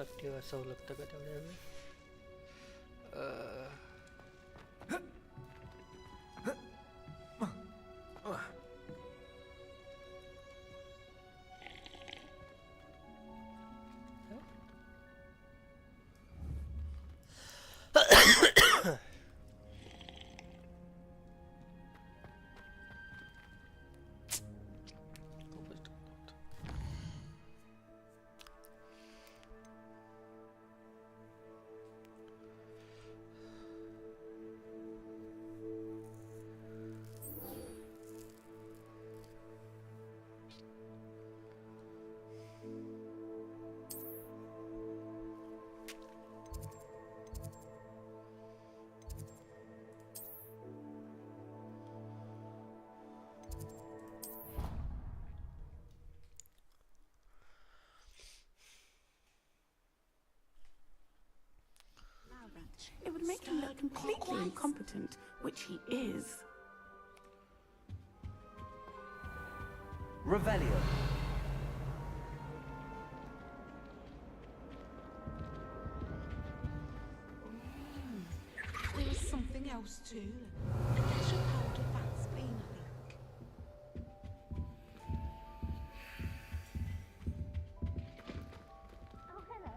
Active असावं लागतं का तेवढ्या वेळी? It would make him look completely incompetent, which he is. Revelio. There was something else too. A dash of powdered Vaseline, I think. Oh, hello.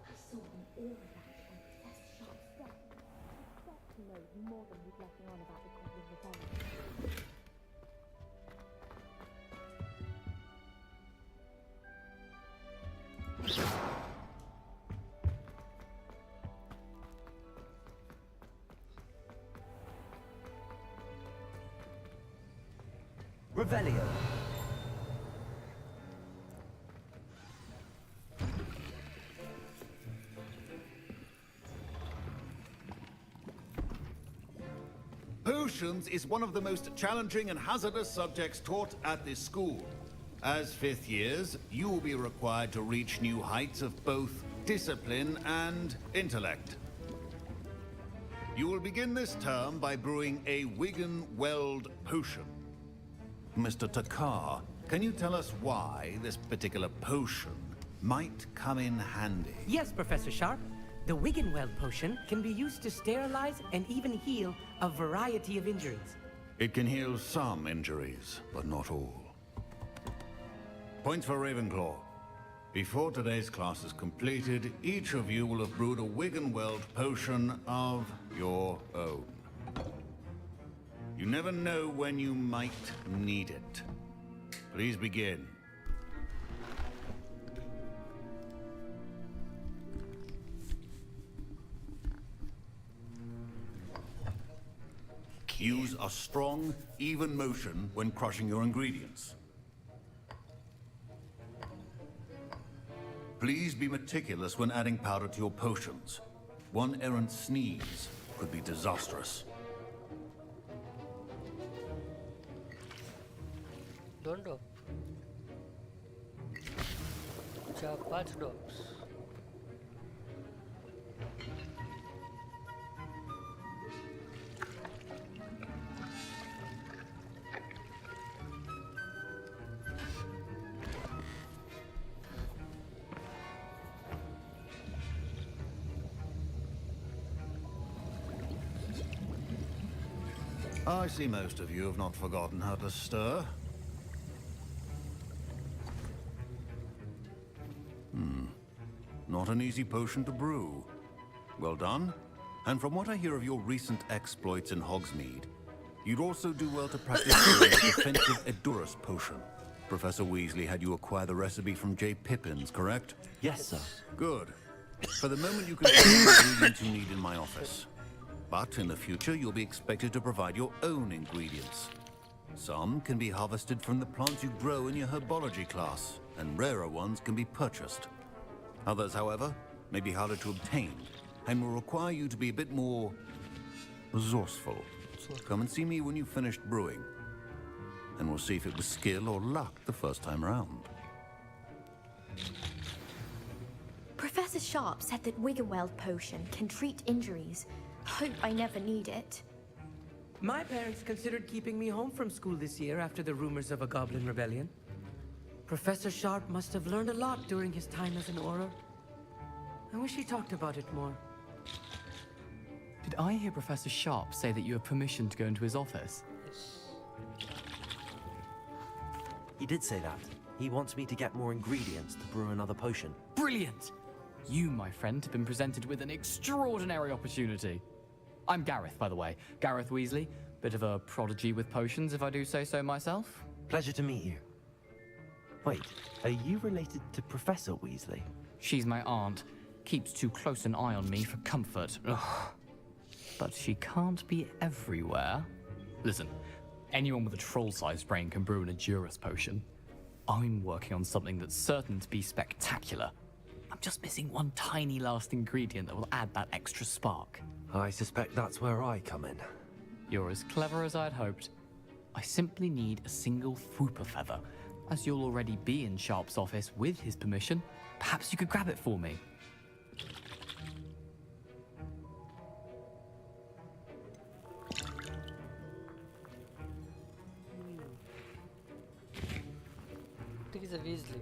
I saw them all that on Professor Sharp's desk. Doctor knows more than he's letting on about the Goblin Rebellion. Revelio. Potions is one of the most challenging and hazardous subjects taught at this school. As fifth years, you will be required to reach new heights of both discipline and intellect. You will begin this term by brewing a Wigan-Weld potion. Mr. Takar, can you tell us why this particular potion might come in handy? Yes, Professor Sharp. The Wiggenweld potion can be used to sterilize and even heal a variety of injuries. It can heal some injuries, but not all. Points for Ravenclaw. Before today's class is completed, each of you will have brewed a Wiggenweld potion of your own. You never know when you might need it. Please begin. Use a strong, even motion when crushing your ingredients. Please be meticulous when adding powder to your potions. One errant sneeze could be disastrous. दोन डॉप 4-5 डॉप्स. I see most of you have not forgotten how to stir. Not an easy potion to brew. Well done. And from what I hear of your recent exploits in Hogsmeade, you'd also do well to practice brewing a defensive Edurus potion. Professor Weasley had you acquire the recipe from J. Pippin's, correct? Yes, sir. Good. For the moment, you can find the ingredients you need in my office. But in the future, you'll be expected to provide your own ingredients. Some can be harvested from the plants you grow in your herbology class, and rarer ones can be purchased. Others, however, may be harder to obtain, and will require you to be a bit more resourceful. Come and see me when you've finished brewing, and we'll see if it was skill or luck the first time around. Professor Sharp said that Wiggenweld potion can treat injuries. Hope I never need it. My parents considered keeping me home from school this year after the rumors of a goblin rebellion. Professor Sharp must have learned a lot during his time as an Auror. I wish he talked about it more. Did I hear Professor Sharp say that you have permission to go into his office? Yes. He did say that. He wants me to get more ingredients to brew another potion. Brilliant! You, my friend, have been presented with an extraordinary opportunity. I'm Gareth, by the way. Gareth Weasley. Bit of a prodigy with potions, if I do say so myself. Pleasure to meet you. Wait, are you related to Professor Weasley? She's my aunt. Keeps too close an eye on me for comfort. Ugh. But she can't be everywhere. Listen, anyone with a troll-sized brain can brew an Adurus potion. I'm working on something that's certain to be spectacular. I'm just missing one tiny last ingredient that will add that extra spark. I suspect that's where I come in. You're as clever as I'd hoped. I simply need a single Fwooper feather. As you'll already be in Sharp's office with his permission, perhaps you could grab it for me. I think it's a Weasley.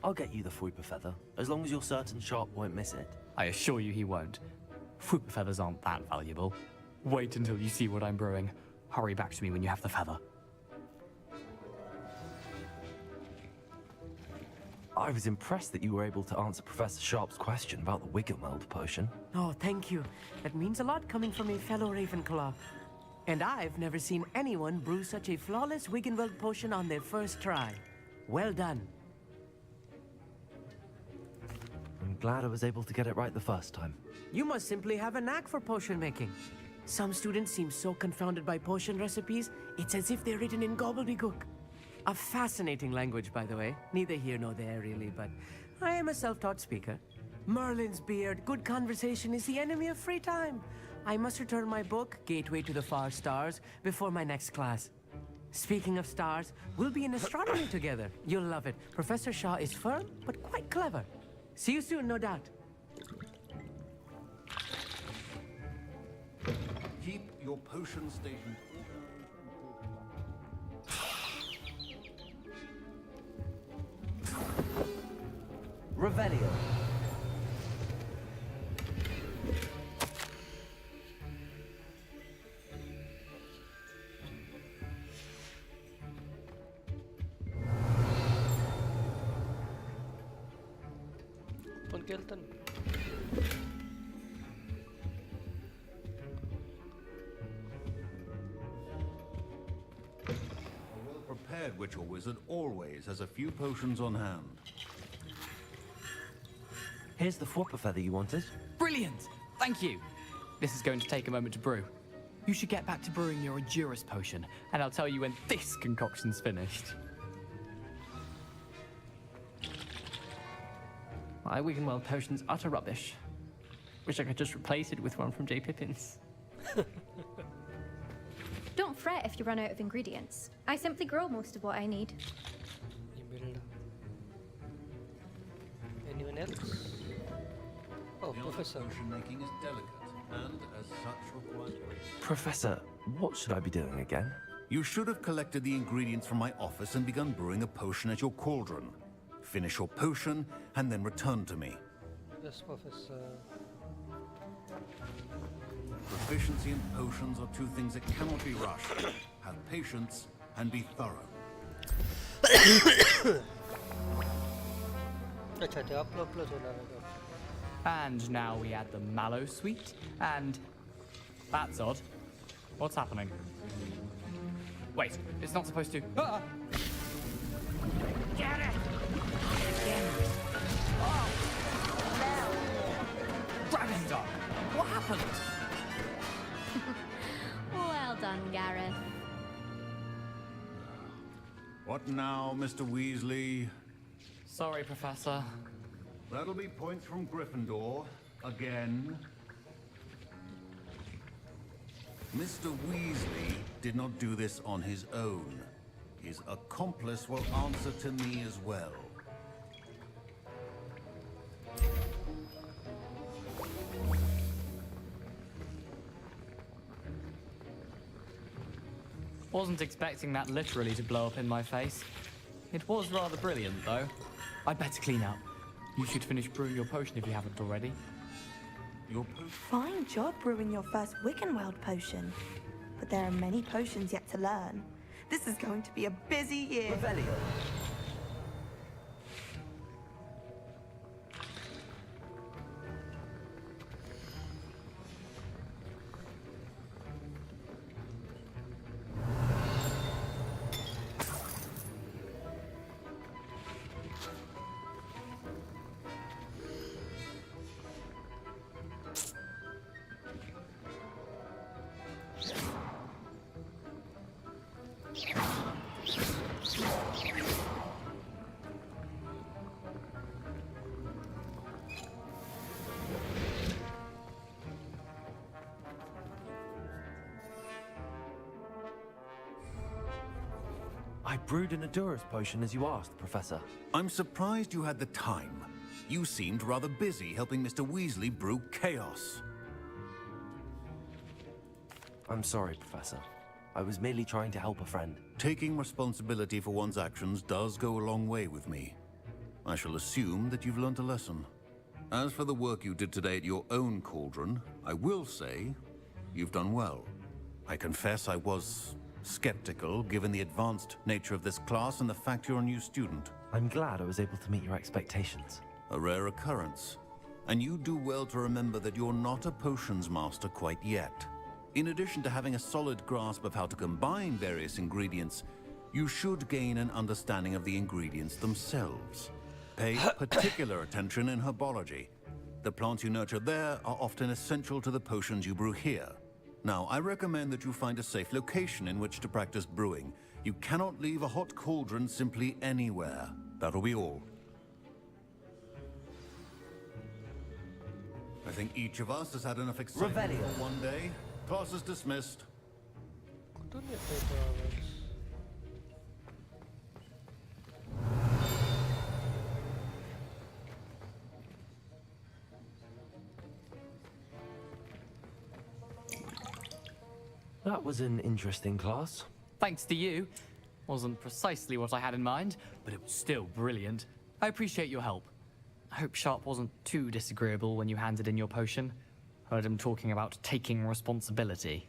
I'll get you the Fwooper feather, as long as you're certain Sharp won't miss it. I assure you he won't. Fwooper feathers aren't that valuable. Wait until you see what I'm brewing. Hurry back to me when you have the feather. I was impressed that you were able to answer Professor Sharp's question about the Wiggenweld potion. Oh, thank you. That means a lot coming from a fellow Ravenclaw. And I've never seen anyone brew such a flawless Wiggenweld potion on their first try. Well done. I'm glad I was able to get it right the first time. You must simply have a knack for potion making. Some students seem so confounded by potion recipes, it's as if they're written in gobbledygook. A fascinating language, by the way. Neither here nor there, really, but I am a self-taught speaker. Merlin's beard, good conversation is the enemy of free time. I must return my book, Gateway to the Far Stars, before my next class. Speaking of stars, we'll be in astronomy together. You'll love it. Professor Shaw is firm, but quite clever. See you soon, no doubt. Keep your potion station. Revelio. Open Kelton. A well-prepared witch or wizard always has a few potions on hand. Here's the Fwooper feather you wanted. Brilliant! Thank you! This is going to take a moment to brew. You should get back to brewing your Adurus potion, and I'll tell you when this concoction's finished. My Wiggenweld potion's utter rubbish. Wish I could just replace it with one from J. Pippin's. Don't fret if you run out of ingredients. I simply grow most of what I need. Imelda. Anyone else? Oh, The art of Professor. potion making is delicate, and as such requires grace. Professor, what should I be doing again? You should have collected the ingredients from my office and begun brewing a potion at your cauldron. Finish your potion, and then return to me. Yes, Professor. Proficiency in potions are two things that cannot be rushed. Have patience and be thorough. अच्छा ते upload होना रहेगा. And now we add the mallow sweet, and... That's odd. What's happening? Wait, it's not supposed to... Ah! Get it! Oh! Dragon's Dog! What happened? Well done, Gareth. What now, Mr. Weasley? Sorry, Professor. That'll be points from Gryffindor. Again. Mr. Weasley did not do this on his own. His accomplice will answer to me as well. Wasn't expecting that literally to blow up in my face. It was rather brilliant, though. I'd better clean up. You should finish brewing your potion if you haven't already. Your potion. Fine job brewing your first Wiccanweld potion. But there are many potions yet to learn. This is going to be a busy year. Revelio. I brewed an Adurus potion as you asked, Professor. I'm surprised you had the time. You seemed rather busy helping Mr. Weasley brew chaos. I'm sorry, Professor. I was merely trying to help a friend. Taking responsibility for one's actions does go a long way with me. I shall assume that you've learnt a lesson. As for the work you did today at your own cauldron, I will say you've done well. I confess I was skeptical, given the advanced nature of this class and the fact you're a new student. I'm glad I was able to meet your expectations. A rare occurrence. And you do well to remember that you're not a potions master quite yet. In addition to having a solid grasp of how to combine various ingredients, you should gain an understanding of the ingredients themselves. Pay particular attention in herbology. The plants you nurture there are often essential to the potions you brew here. Now, I recommend that you find a safe location in which to practice brewing. You cannot leave a hot cauldron simply anywhere. That'll be all. I think each of us has had enough excitement Revelio. for one day. Class is dismissed. Couldn't you play 2 hours? That was an interesting class. Thanks to you. Wasn't precisely what I had in mind, but it was still brilliant. I appreciate your help. I hope Sharp wasn't too disagreeable when you handed in your potion. Heard him talking about taking responsibility.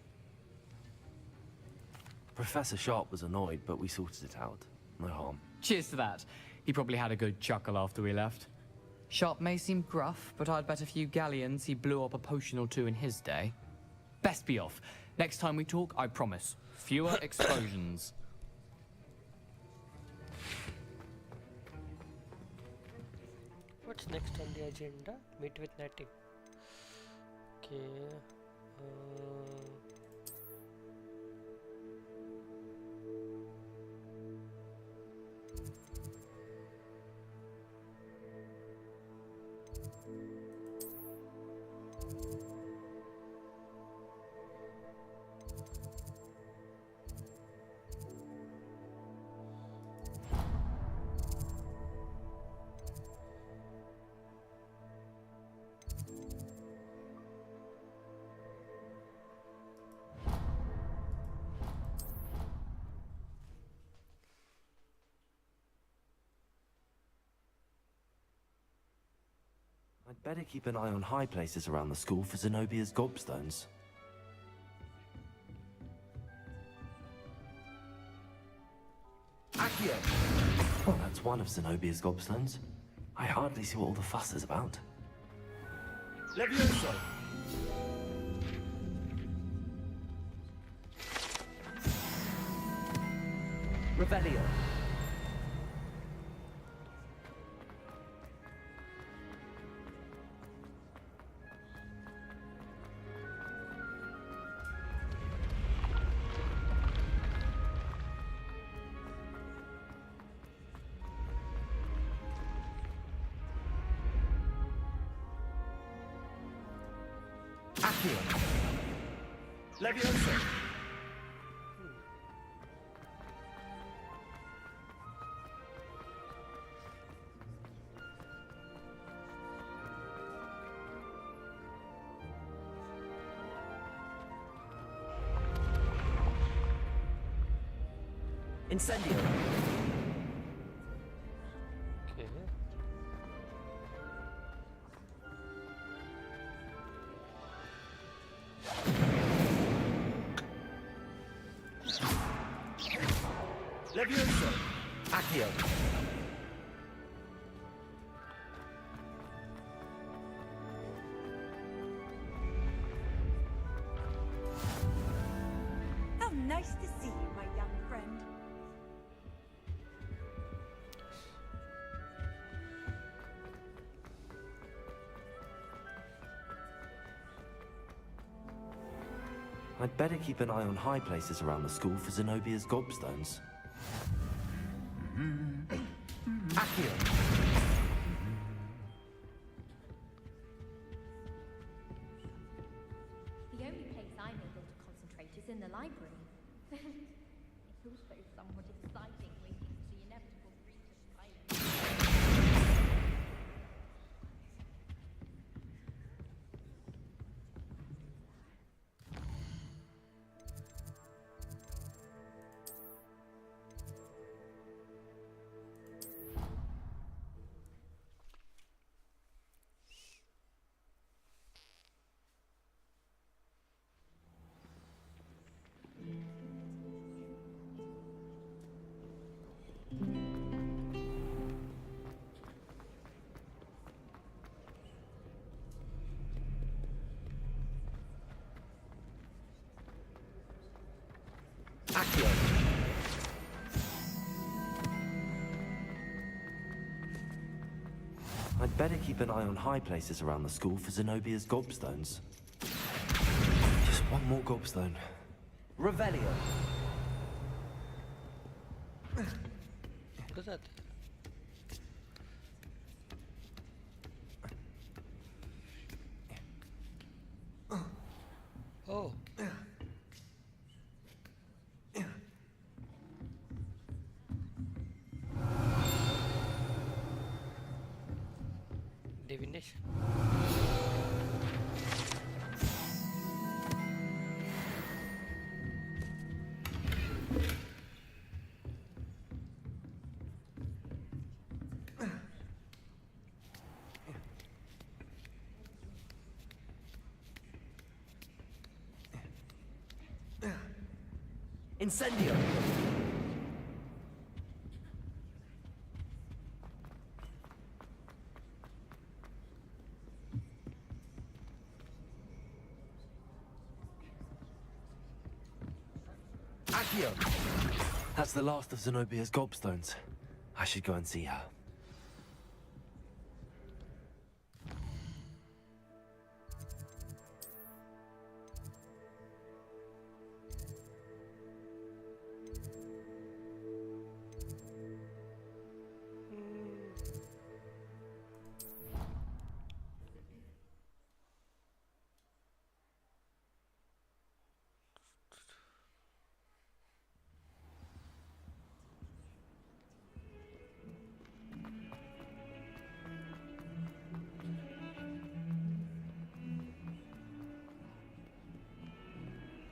Professor Sharp was annoyed, but we sorted it out. No harm. Cheers to that. He probably had a good chuckle after we left. Sharp may seem gruff, but I'd bet a few galleons he blew up a potion or two in his day. Best be off. Next time we talk, I promise. Fewer explosions. What's next on the agenda? Meet with native. Okay. I'd better keep an eye on high places around the school for Zenobia's gobstones. Accio. Well, that's one of Zenobia's gobstones. I hardly see what all the fuss is about. Levioso. Revelio. Accio. Levioso. Incendio. Levioso! Accio! How nice to see you, my young friend. I'd better keep an eye on high places around the school for Zenobia's gobstones. Accio! The only place I'm able to concentrate is in the library. It's also somewhat exciting waiting for the inevitable breach of silence. Accio! I'd better keep an eye on high places around the school for Zenobia's gobstones. Just one more gobstone. Revelio! What is that? Oh. Divination. Incendio! Accio! That's the last of Zenobia's gobstones. I should go and see her.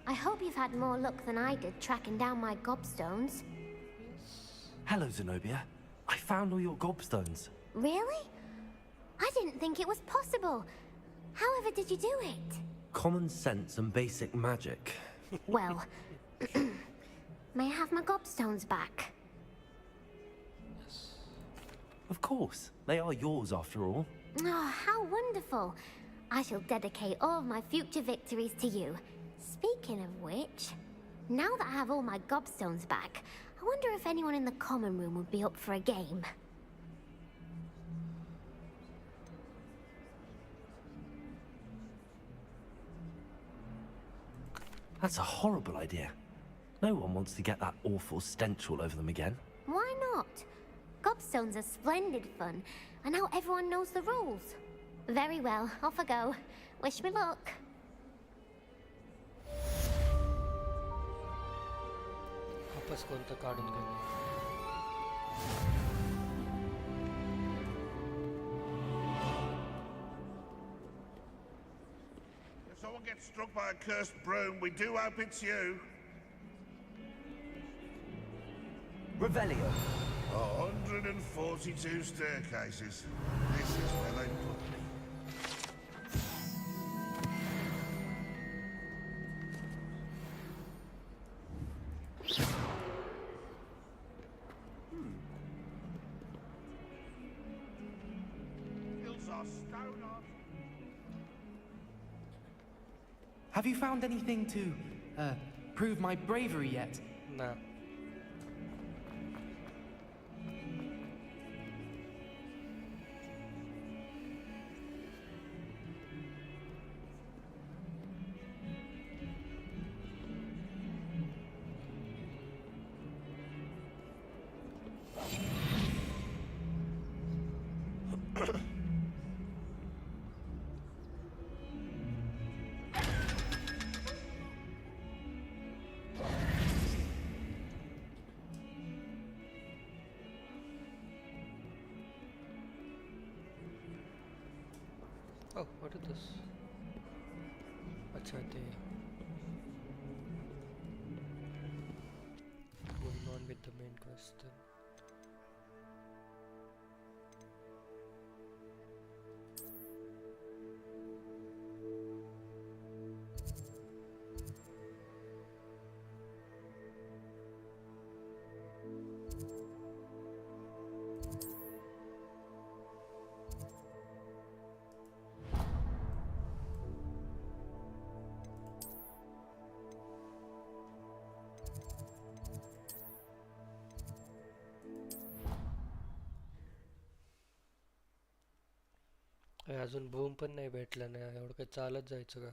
I hope you've had more luck than I did tracking down my gobstones. Hello, Zenobia. I found all your gobstones. Really? I didn't think it was possible. However did you do it? Common sense and basic magic. Well, may I have my gobstones back? Of course. They are yours after all. Oh, how wonderful. I shall dedicate all of my future victories to you. Speaking of which, now that I have all my gobstones back, I wonder if anyone in the common room would be up for a game. That's a horrible idea. No one wants to get that awful stench all over them again. Why not? Gobstones are splendid fun, and now everyone knows the rules. Very well, off I go. Wish me luck. वापस कौन सा card उनका If someone gets struck by a cursed broom, we do hope it's you. Revelio. 142 staircases. This is where they put me. Stolos. Have you found anything to, prove my bravery yet? Nah. Oh, what is this? अच्छा they moving on with the main quest then. अजून भूम पण नाही भेटला नाही एवढं काही चालत जायचं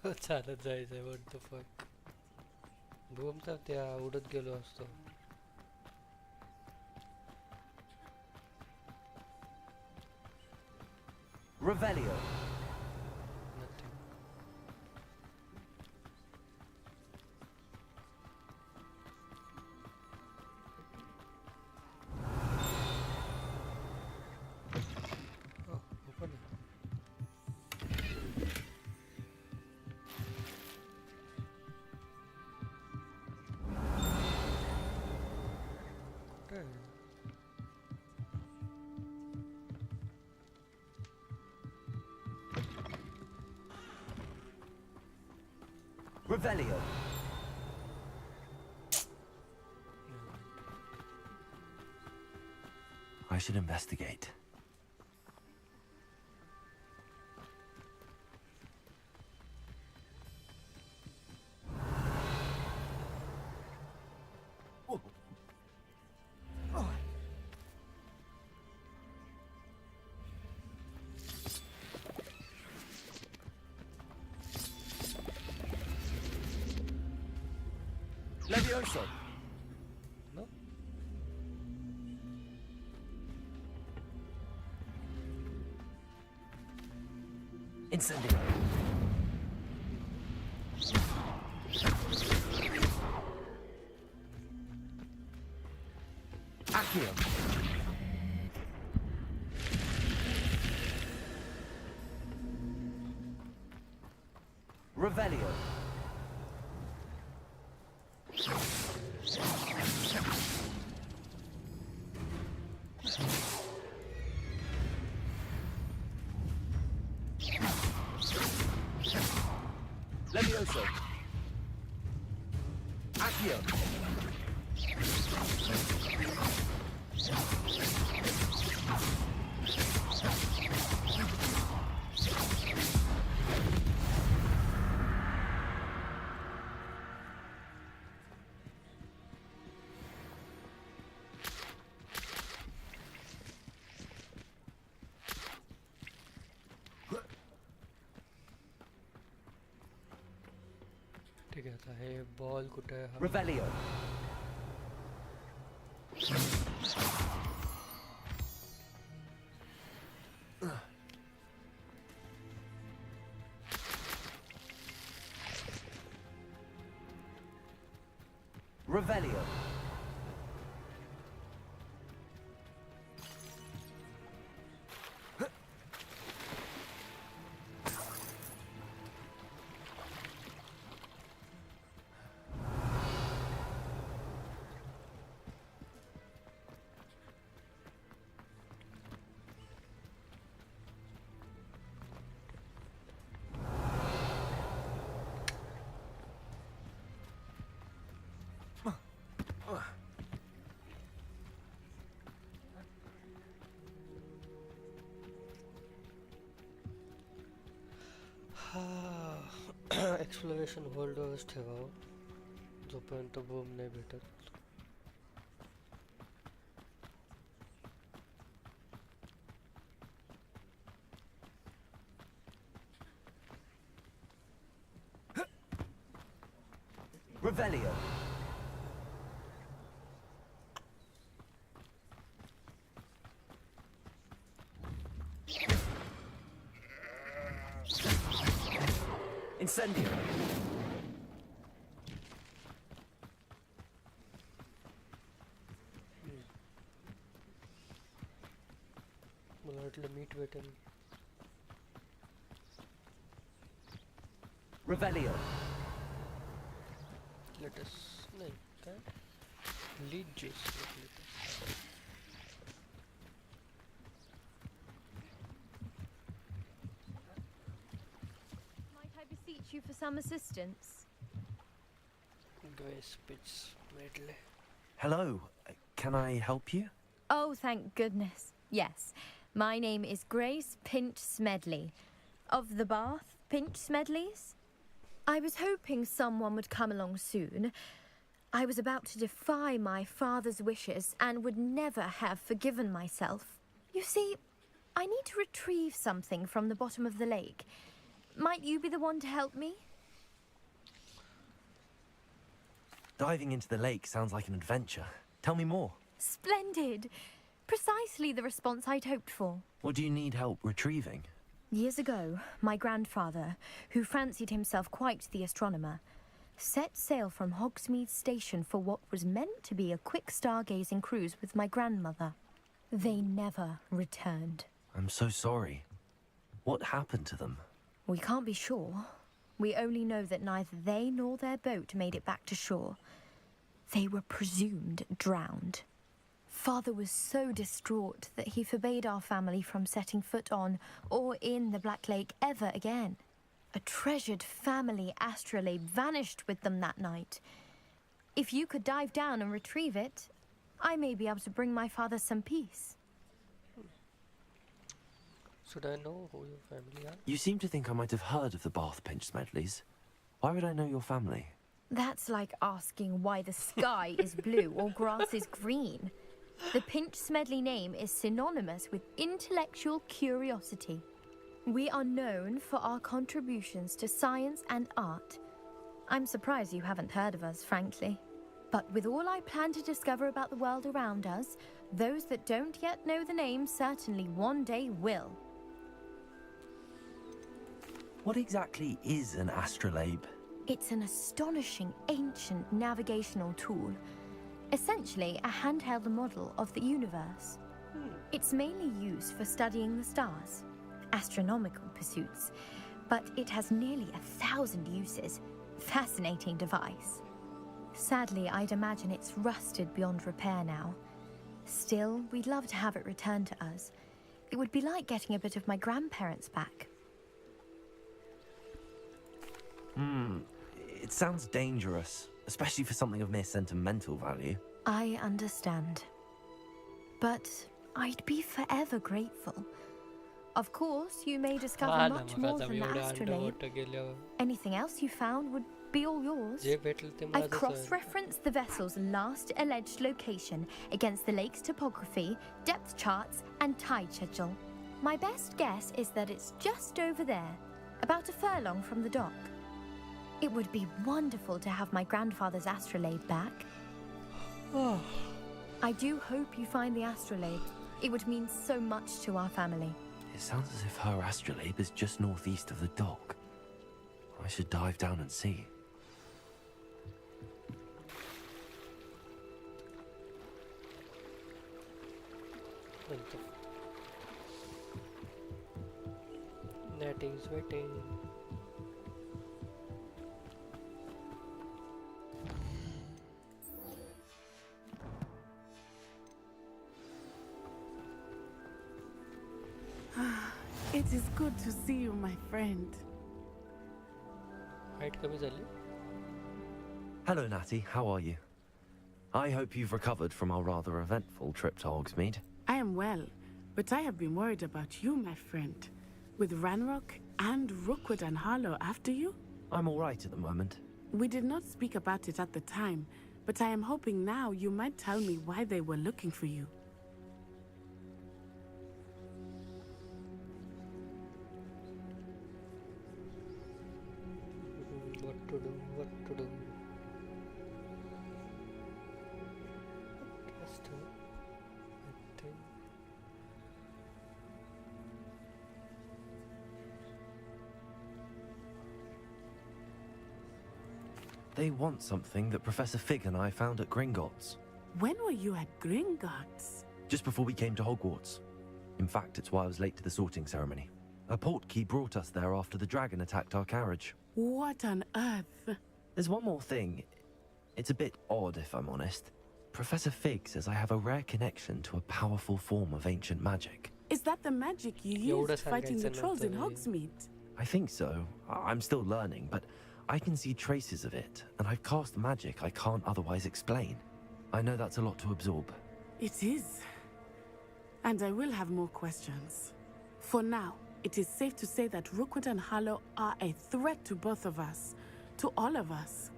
का चालत जायचंय व्हॉट द फक भूम तर त्या उडत गेलो असतो Revelio. nothing oh open it कुठे आहे? Revelio. I should investigate. Levioso. No? Incendio. Accio. Revelio. Levioso. Accio. ठीक आहे आता हे बॉल कुठे आहे हा Revelio. Revelio. एक्सप्लोरेशन होल्डर्स ठेवावं जोपर्यंत बूम नाही भेटत. Revelio. Incendio. मला वाटलं मीट भेटेल. Revelio. लेटस नाही काय लीड जेस. Might I beseech you for some assistance? Grace pitch भेटले. Hello. Can I help you? Oh, thank goodness. Yes. My name is Grace Pinch Smedley. Of the Bath Pinch Smedleys? I was hoping someone would come along soon. I was about to defy my father's wishes and would never have forgiven myself. You see, I need to retrieve something from the bottom of the lake. Might you be the one to help me? Diving into the lake sounds like an adventure. Tell me more. Splendid. Precisely the response I'd hoped for. What do you need help retrieving? Years ago, my grandfather, who fancied himself quite the astronomer, set sail from Hogsmeade Station for what was meant to be a quick stargazing cruise with my grandmother. They never returned. I'm so sorry. What happened to them? We can't be sure. We only know that neither they nor their boat made it back to shore. They were presumed drowned. Father was so distraught that he forbade our family from setting foot on or in the Black Lake ever again. A treasured family astrolabe vanished with them that night. If you could dive down and retrieve it, I may be able to bring my father some peace. Should I know who your family are? You seem to think I might have heard of the Bath Pinch Smedleys. Why would I know your family? That's like asking why the sky is blue or grass is green. The Pinch Smedley name is synonymous with intellectual curiosity. We are known for our contributions to science and art. I'm surprised you haven't heard of us, frankly. But with all I plan to discover about the world around us, those that don't yet know the name certainly one day will. What exactly is an astrolabe? It's an astonishing ancient navigational tool. Essentially a handheld model of the universe. It's mainly used for studying the stars, astronomical pursuits, but it has nearly 1,000 uses. Fascinating device. Sadly, I'd imagine it's rusted beyond repair now. Still, we'd love to have it returned to us. It would be like getting a bit of my grandparents back. It sounds dangerous, especially for something of mere sentimental value. I understand. But I'd be forever grateful. Of course, you may discover much more than the astrolabe. Anything else you found would be all yours. I've cross-referenced the vessel's last alleged location against the lake's topography, depth charts, and tide schedule. My best guess is that it's just over there, about a furlong from the dock. It would be wonderful to have my grandfather's astrolabe back. I do hope you find the astrolabe. It would mean so much to our family. It sounds as if her astrolabe is just northeast of the dock. I should dive down and see. Netting's waiting. It is good to see you, my friend. Height कमी झाली. Hello, Natty. How are you? I hope you've recovered from our rather eventful trip to Hogsmeade. I am well, but I have been worried about you, my friend. With Ranrock and Rookwood and Harlow after you, I'm all right at the moment. We did not speak about it at the time, but I am hoping now you might tell me why they were looking for you. What to do? What to do? Interesting. I think. They want something that Professor Fig and I found at Gringotts. When were you at Gringotts? Just before we came to Hogwarts. In fact, it's why I was late to the sorting ceremony. A portkey brought us there after the dragon attacked our carriage. What on earth? There's one more thing. It's a bit odd, if I'm honest. Professor Fig says I have a rare connection to a powerful form of ancient magic. Is that the magic you used fighting the trolls in Hogsmeade? I think so. I'm still learning, but I can see traces of it, and I've cast magic I can't otherwise explain. I know that's a lot to absorb. It is. And I will have more questions. For now, it is safe to say that Rookwood and Harlow are a threat to both of us, to all of us.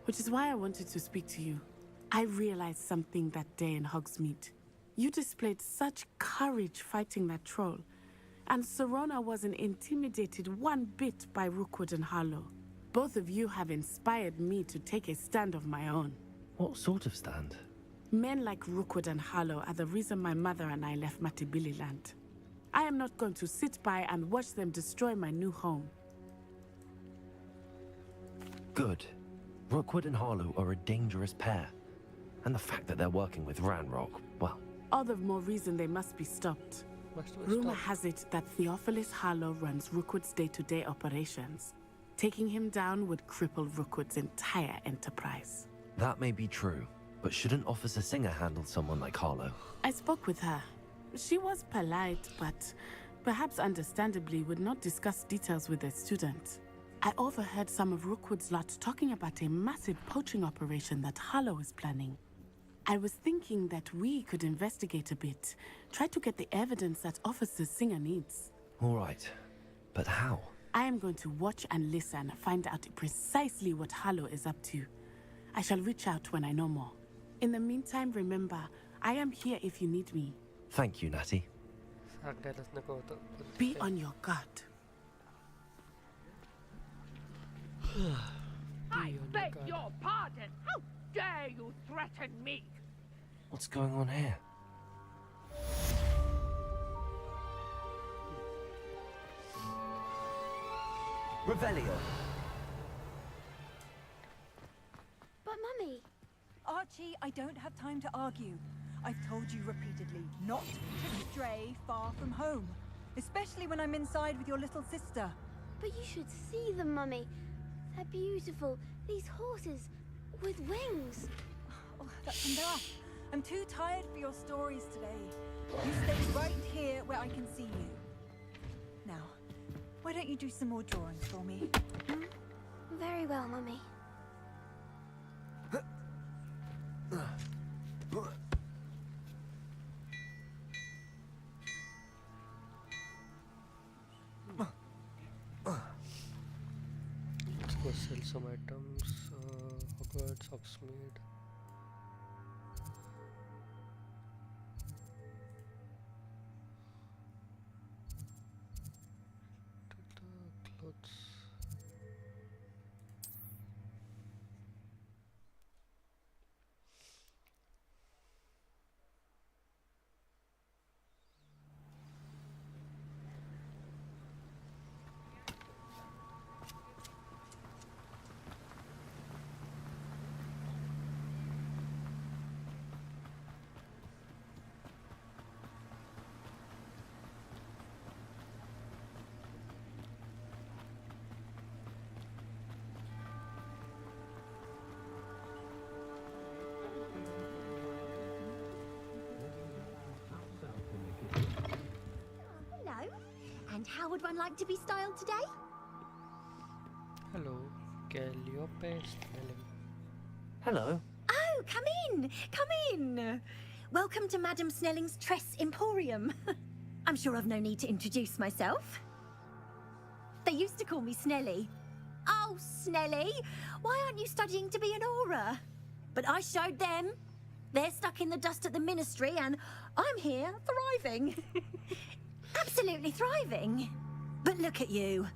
Which is why I wanted to speak to you. I realized something that day in Hogsmeade. You displayed such courage fighting that troll, and Serona wasn't intimidated one bit by Rookwood and Harlow. Both of you have inspired me to take a stand of my own. What sort of stand? Men like Rookwood and Harlow are the reason my mother and I left Matabeleland. I am not going to sit by and watch them destroy my new home. Good. Rookwood and Harlow are a dangerous pair. And the fact that they're working with Ranrock, well... All the more reason they must be stopped. Rumor has it that Theophilus Harlow runs Rookwood's day-to-day operations. Taking him down would cripple Rookwood's entire enterprise. That may be true, but shouldn't Officer Singer handle someone like Harlow? I spoke with her. She was polite, but perhaps understandably would not discuss details with a student. I overheard some of Rookwood's lot talking about a massive poaching operation that Harlow is planning. I was thinking that we could investigate a bit, try to get the evidence that Officer Singer needs. All right, but how? I am going to watch and listen, find out precisely what Harlow is up to. I shall reach out when I know more. In the meantime, remember, I am here if you need me. Thank you, Natty. Be on your guard. I beg your pardon! How dare you threaten me? What's going on here? Revelio! But Mummy... Archie, I don't have time to argue. I've told you repeatedly not to stray far from home. Especially when I'm inside with your little sister. But you should see them, Mummy. They're beautiful. These horses with wings. Oh, that's enough. I'm too tired for your stories today. You stay right here where I can see you. Now, why don't you do some more drawings for me? Very well, Mummy. Let's go sell some items. Hogwarts, Hogsmeade. Clothes. Hello. And how would one like to be styled today? Hello, Calliope Snelling. Hello. Oh, come in. Come in. Welcome to Madam Snelling's Tress Emporium. I'm sure I've no need to introduce myself. They used to call me Snelly. Oh, Snelly, why aren't you studying to be an aura? But I showed them. They're stuck in the dust at the ministry, and I'm here thriving. Absolutely thriving. But look at you.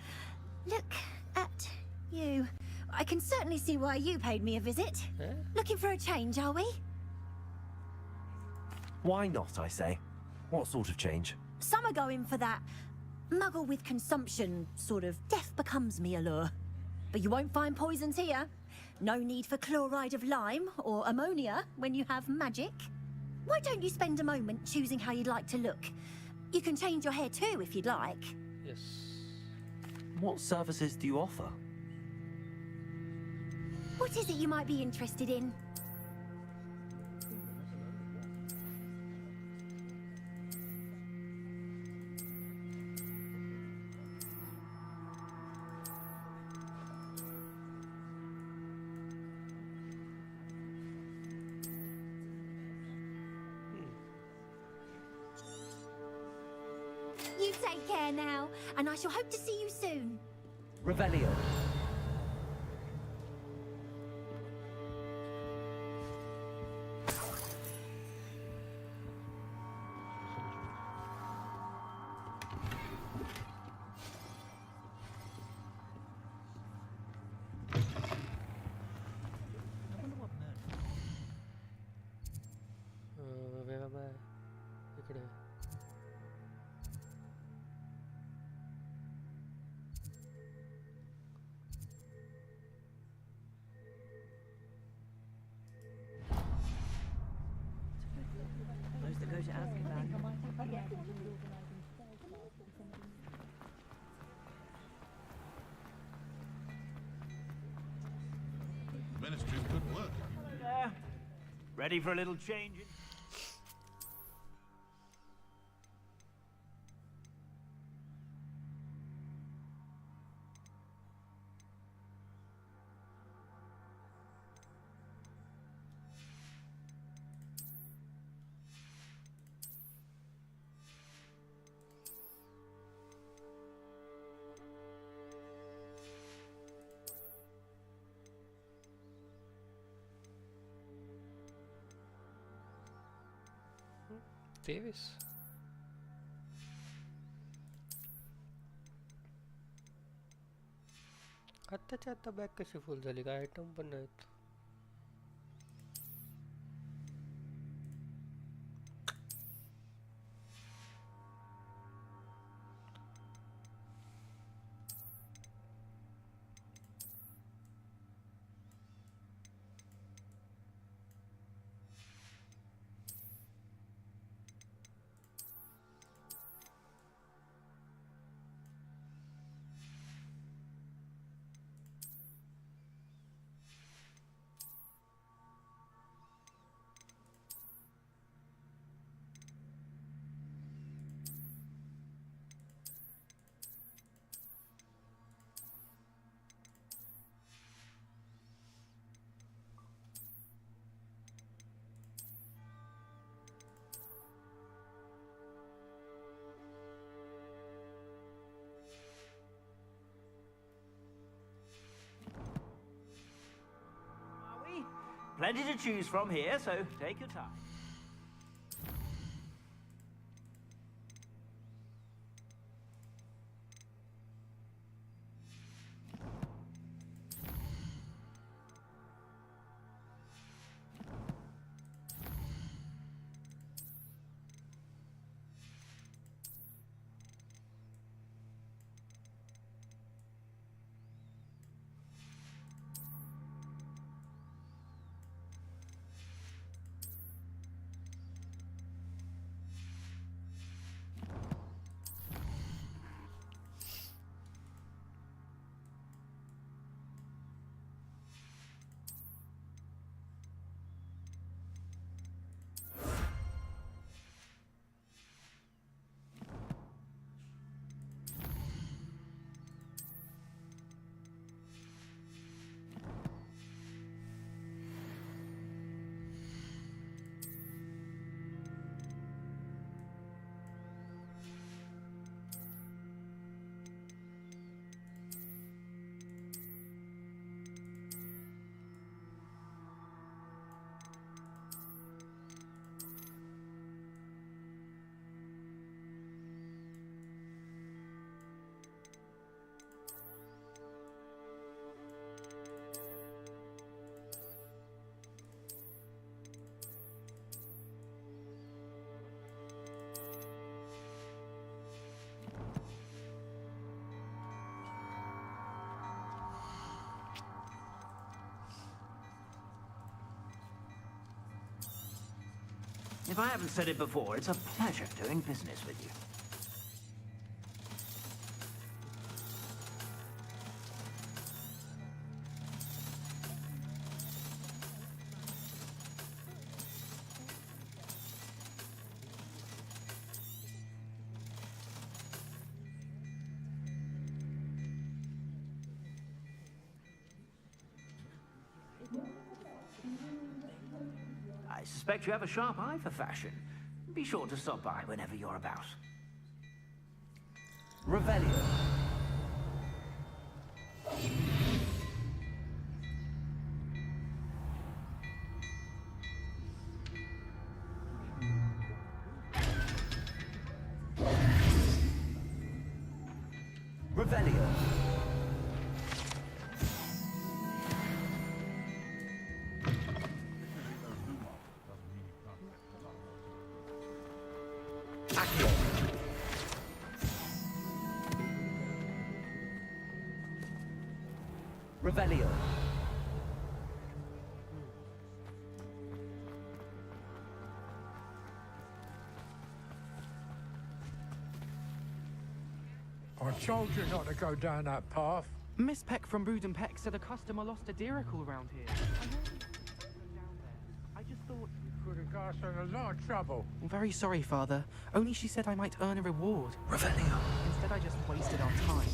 Look at you. I can certainly see why you paid me a visit. Looking for a change, are we? Why not, I say? What sort of change? Some are going for that muggle with consumption, sort of death becomes me allure. But you won't find poisons here. No need for chloride of lime or ammonia when you have magic. Why don't you spend a moment choosing how you'd like to look? You can change your hair too if you'd like. Yes. What services do you offer? What is it you might be interested in? You take care now, and I shall hope to see you soon. Revelio. Where am I? इकडे. Those that go to Azkaban. Ministry's good work. Ready for a little change? Davis. आत्ताच्या आत्ता bag कशी full झाली काय item पण नाहीत. Plenty to choose from here, so take your time. If I haven't said it before, it's a pleasure doing business with you. I suspect you have a sharp eye for fashion. Be sure to stop by whenever you're about. Revelio. Revelio. Accio. Revelio. I told you not to go down that path. Miss Peck from Brood and Peck said a customer lost a deeracle around here. I just thought... You could have got us in a lot of trouble. I'm very sorry, Father. Only she said I might earn a reward. Revelio. Instead, I just wasted our time.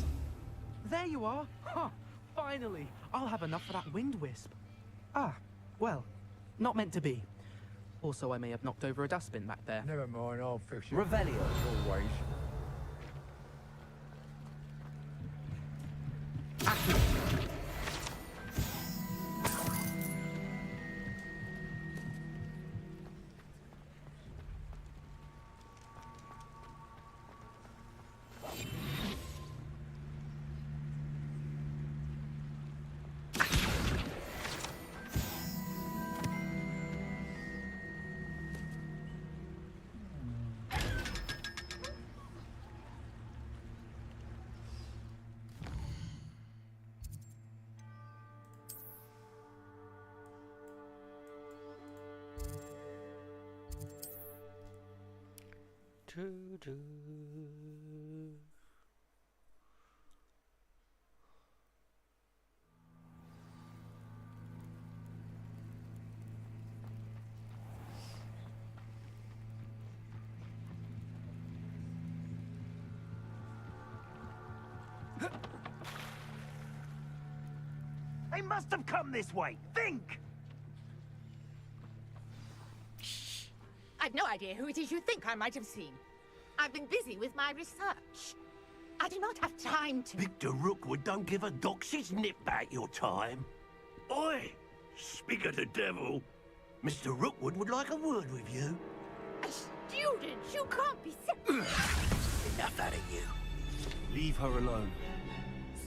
There you are! Huh! Finally! I'll have enough for that wind wisp. Ah, well, not meant to be. Also, I may have knocked over a dustbin back there. Never mind, I'll fix it. Revelio. As always. Do-do. They must have come this way. Think! I've no idea who it is you think I might have seen. I've been busy with my research. I do not have time to... Victor Rookwood don't give a doxy's nip back your time. Oi! Speak of the devil. Mr. Rookwood would like a word with you. A student? You can't be serious. Enough out of you. Leave her alone.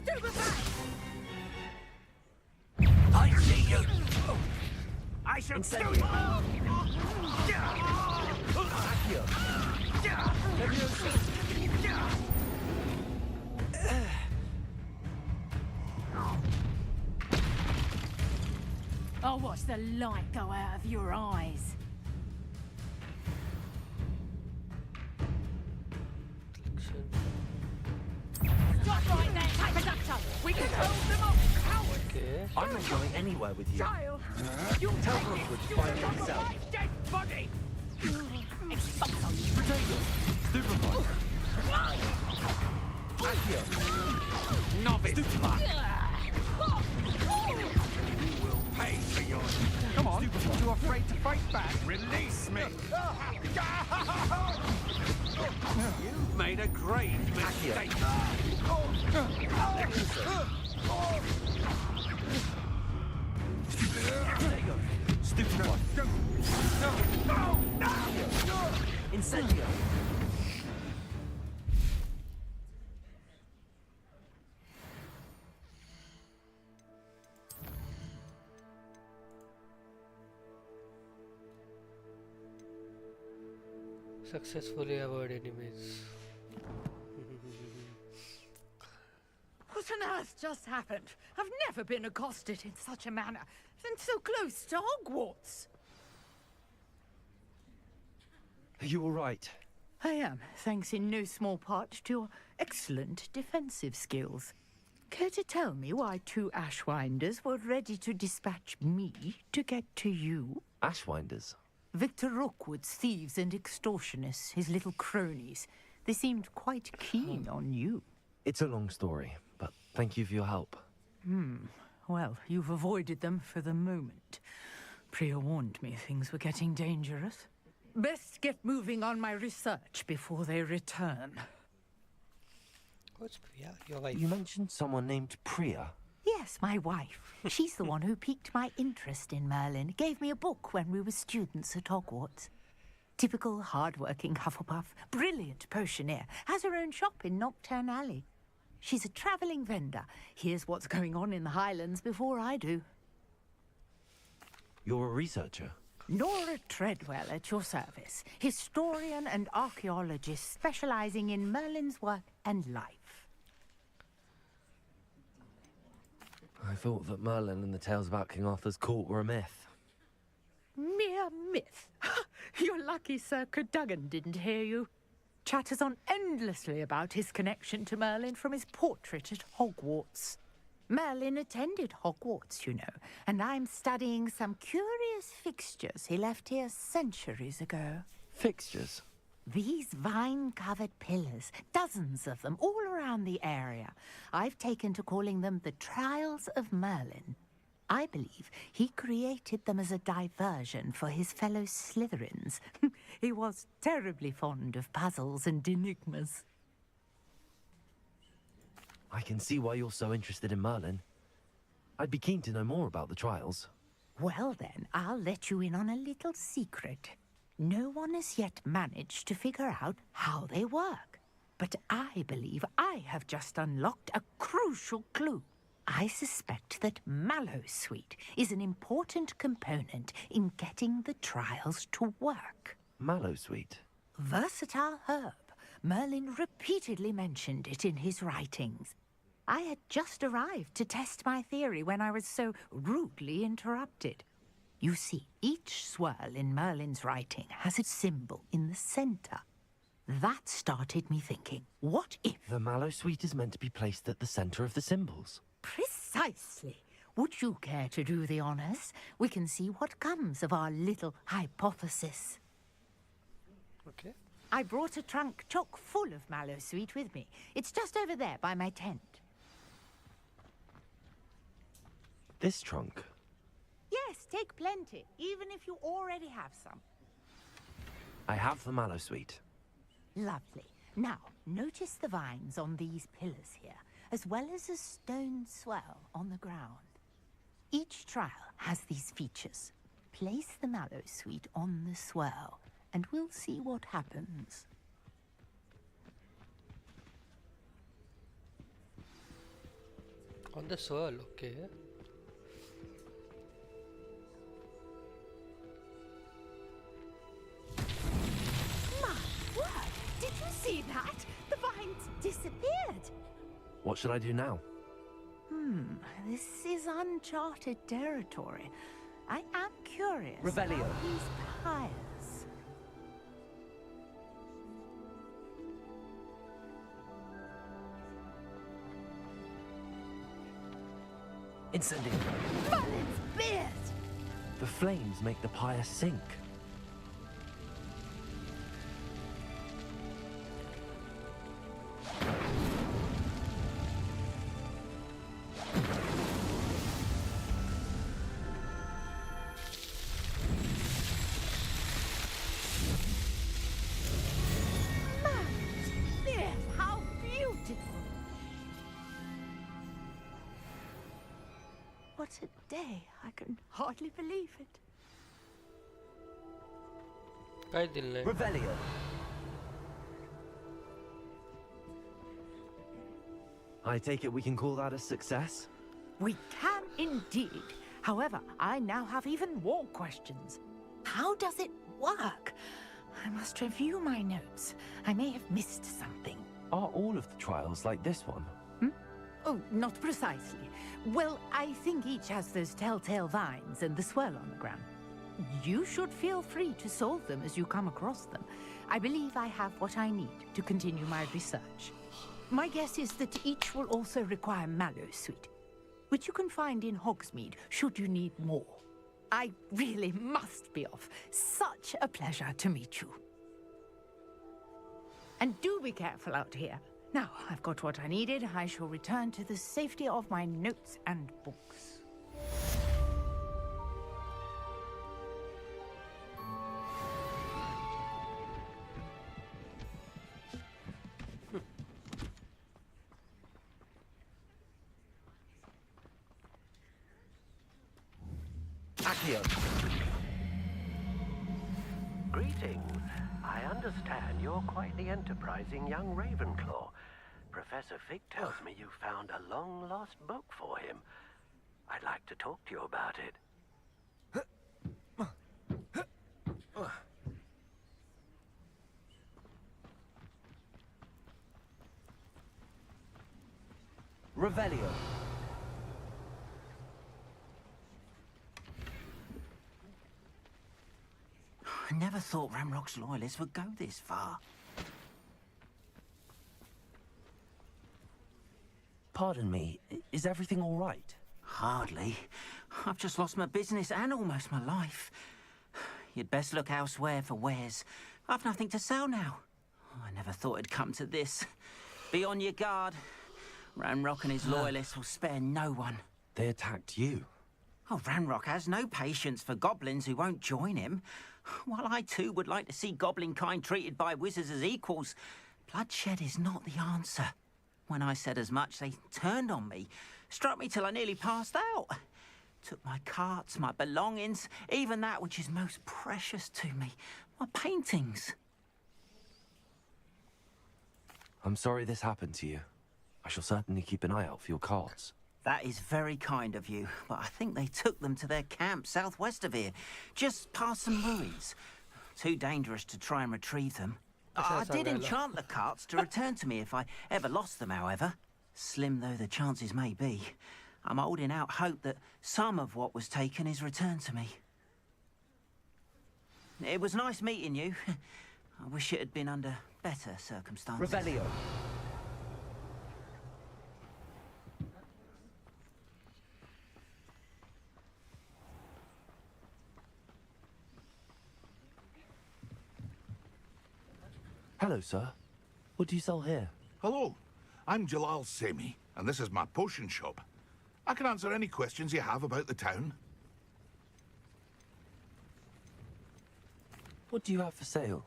Stupefy! I see you! I shall Incendio. kill you! Accio. Leviosa. I'll watch the light go out of your eyes. Stop right there, take a duck shot. We can hold them off, coward! Okay. I'm not going anywhere with you. Child! You Tell Rookwood to find it himself. Dead body! Potato. Stupefy. Accio. Novice! Stupefy. You will pay for yours. Come on, too afraid to fight back. Release me! You've made a great mistake. Stupid one. Incendio. Successfully avoid enemies. What on earth just happened? I've never been accosted in such a manner, and so close to Hogwarts. you all right? I am, thanks in no small part to your excellent defensive skills. Care to tell me why 2 Ashwinders were ready to dispatch me to get to you? Ashwinders? Victor Rookwood's thieves and extortionists, his little cronies. They seemed quite keen on you. It's a long story, but thank you for your help. Well, you've avoided them for the moment. Priya warned me things were getting dangerous. Best get moving on my research before they return. What's Priya? Your wife? You mentioned someone named Priya. Yes, my wife. She's the one who piqued my interest in Merlin. Gave me a book when we were students at Hogwarts. Typical hard-working Hufflepuff, brilliant potioneer, has her own shop in Nocturne Alley. She's a travelling vendor. Hears what's going on in the Highlands before I do. You're a researcher? Nora Treadwell at your service. Historian and archaeologist specialising in Merlin's work and life. I thought that Merlin and the tales about King Arthur's court were a myth. Mere myth. You're lucky Sir Cadogan didn't hear you. Chatters on endlessly about his connection to Merlin from his portrait at Hogwarts. Merlin attended Hogwarts, you know, and I'm studying some curious fixtures he left here centuries ago. Fixtures? These vine-covered pillars, dozens of them, all around the area. I've taken to calling them the Trials of Merlin. I believe he created them as a diversion for his fellow Slytherins. He was terribly fond of puzzles and enigmas. I can see why you're so interested in Merlin. I'd be keen to know more about the trials. Well then, I'll let you in on a little secret. No one has yet managed to figure out how they work. But I believe I have just unlocked a crucial clue. I suspect that Mallowsweet is an important component in getting the trials to work. Mallowsweet? Versatile herb. Merlin repeatedly mentioned it in his writings. I had just arrived to test my theory when I was so rudely interrupted. You see, each swirl in Merlin's writing has a symbol in the center. That started me thinking, what if... The Mallowsweet is meant to be placed at the center of the symbols. Precisely. Would you care to do the honors? We can see what comes of our little hypothesis. Okay. I brought a trunk chock full of Mallowsweet with me. It's just over there by my tent. This trunk? Yes, take plenty, even if you already have some. I have the Mallowsweet. Lovely. Now, notice the vines on these pillars here, as well as a stone swell on the ground. Each trial has these features. Place the Mallowsweet on the swell, and we'll see what happens. On the swirl, okay. My word! Did you see that? The vines disappeared. What should I do now? This is uncharted territory. I am curious Revelio. about these pyres. Incendiary. Merlin's beard! The flames make the pyre sink. Merlin's beard! How beautiful! What a day. I can hardly believe it. काय दिलंय? Revelio. I take it we can call that a success? We can indeed. However, I now have even more questions. How does it work? I must review my notes. I may have missed something. Are all of the trials like this one? Oh, not precisely. Well, I think each has those telltale vines and the swirl on the ground. you should feel free to solve them as you come across them. I believe I have what I need to continue my research. My guess is that each will also require mallowsweet, which you can find in Hogsmeade should you need more. I really must be off. Such a pleasure to meet you. And do be careful out here. Now, I've got what I needed. I shall return to the safety of my notes and books. Accio. Greetings. I understand you're quite the enterprising young Ravenclaw. Professor Fig tells me you found a long-lost book for him. I'd like to talk to you about it. Revelio. I never thought Ranrock's loyalists would go this far. Pardon me, is everything all right? Hardly. I've just lost my business and almost my life. You'd best look elsewhere for wares. I've nothing to sell now. I never thought it'd come to this. Be on your guard. Ranrock and his loyalists will spare no one. They attacked you. Oh, Ranrock has no patience for goblins who won't join him. While I too would like to see goblin kind treated by wizards as equals, bloodshed is not the answer. When I said as much, they turned on me, struck me till I nearly passed out. Took my carts, my belongings, even that which is most precious to me, my paintings. I'm sorry this happened to you. I shall certainly keep an eye out for your carts. That is very kind of you, but I think they took them to their camp southwest of here, just past some ruins. Too dangerous to try and retrieve them. I did enchant the carts to return to me if I ever lost them, however. Slim though the chances may be, I'm holding out hope that some of what was taken is returned to me. It was nice meeting you. I wish it had been under better circumstances. Revelio. Hello, sir. What do you sell here? Hello, I'm Jalal Semi, and this is my potion shop. I can answer any questions you have about the town. What do you have for sale?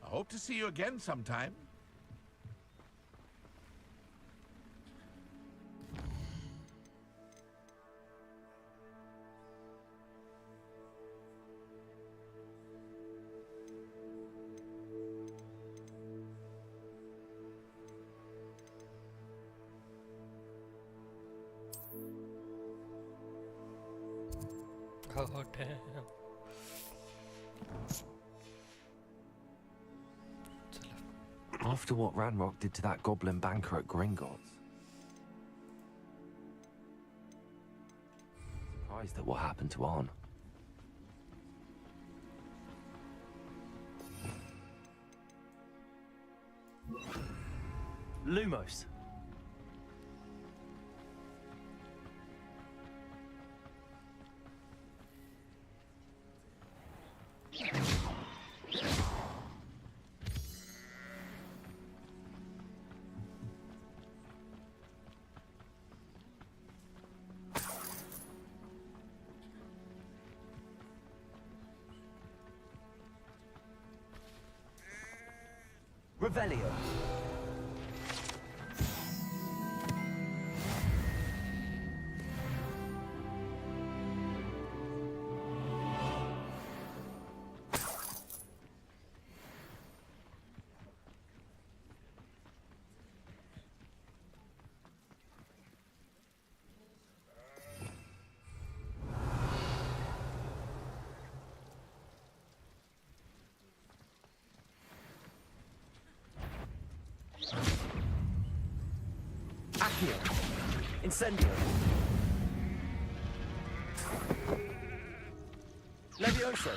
I hope to see you again sometime. Oh, damn. After what Ranrock did to that goblin banker at Gringotts. Surprised at what happened to Arn. Lumos. Revelio. Accio. Incendio. Levioso.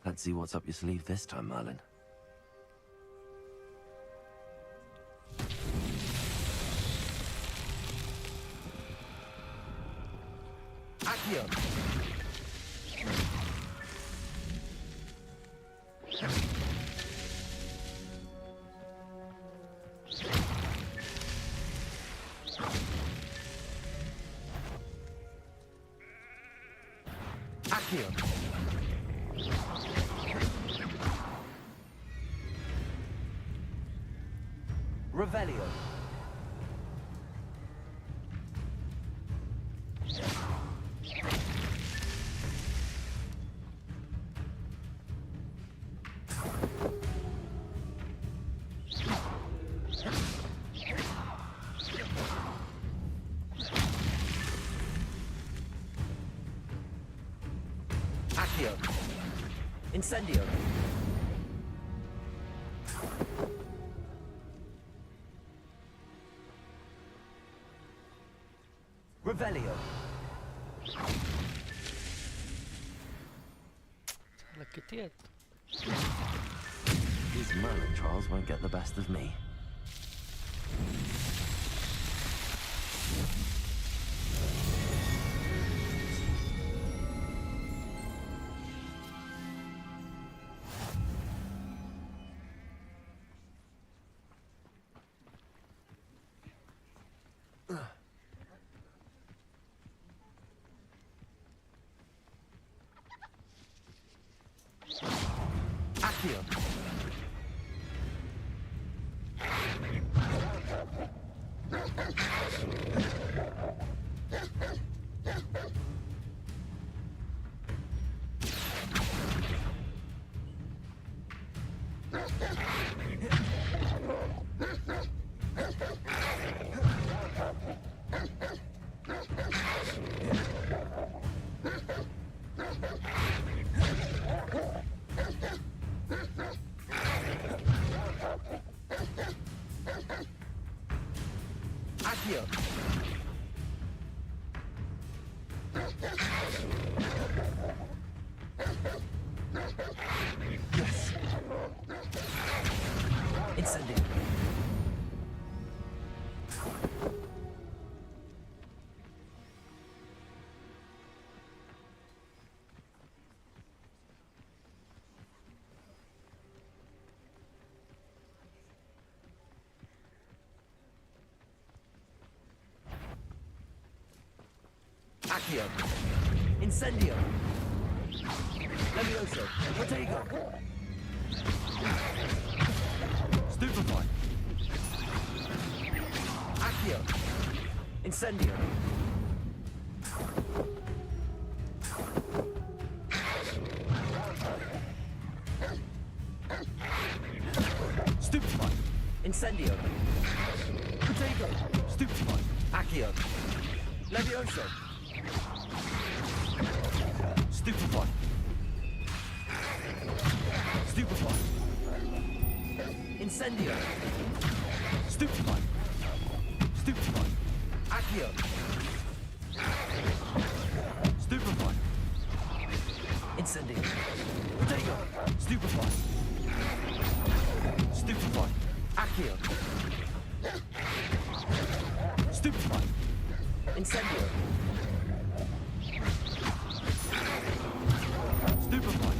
Let's see what's up your sleeve this time, Merlin. Accio. Accio. Revelio. Accio. Incendio. Revelio. Lucky tiet. These Merlin trials won't get the best of me. Accio. Accio. Yes. Incendio. Accio. Incendio. Levioso. Protego. Stupefy. Accio. Incendio. Stupefy. Incendio. Protego. Stupefy. Accio. Levioso. Stupefy. Stupefy. Incendio. Stupefy. Stupefy. Accio. Stupefy. Incendio. Protego. Stupefy. Stupefy. Accio. Stupefy. Incendio. Stupefy.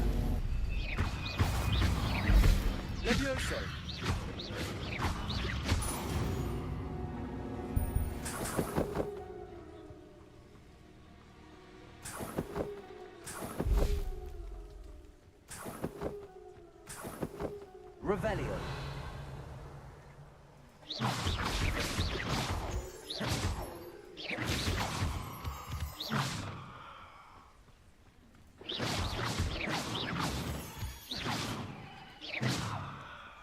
Levioso. Revelio.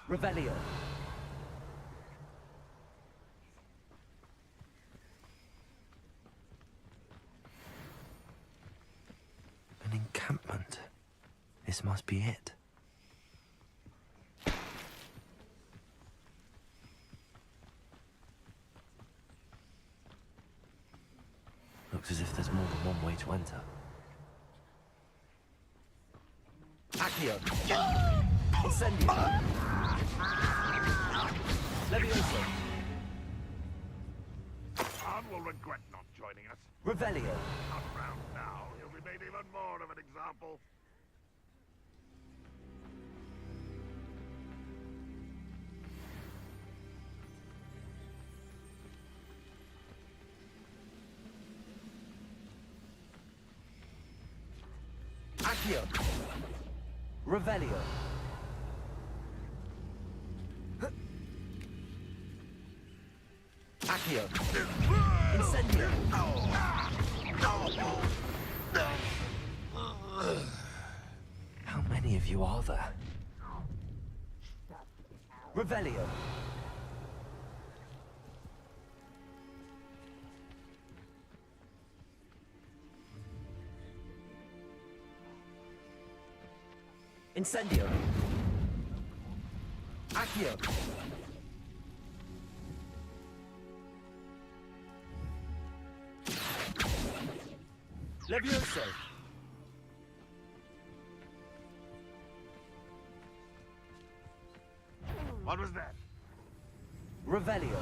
Revelio. This must be it. Looks as if there's more than one way to enter. Accio! Incendio! Levioso! Khan will regret not joining us. Revelio! Not round now. He'll be made even more of an example. Accio! Revelio! Accio! Incendio! How many of you are there? Revelio! Incendio! Accio! Levioso! What was that? Revelio!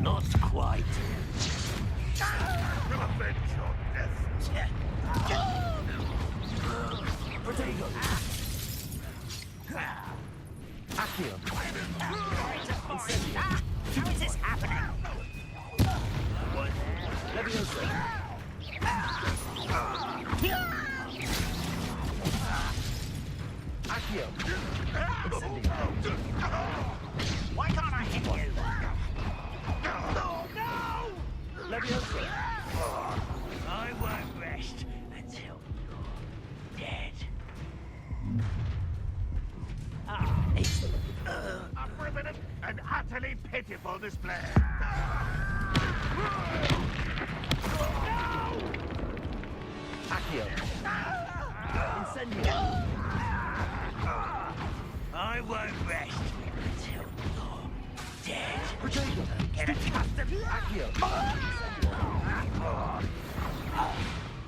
Not quite. We'll avenge your death. Protego! Accio! Incendio! How is this happening? Levioso! Accio! Incendio! Why can't I hit you? No! Levioso! I won't rest until you're dead. A primitive and utterly pitiful display. Accio! Incendio! I won't rest until you're dead. Protego! Get accustomed. Accio!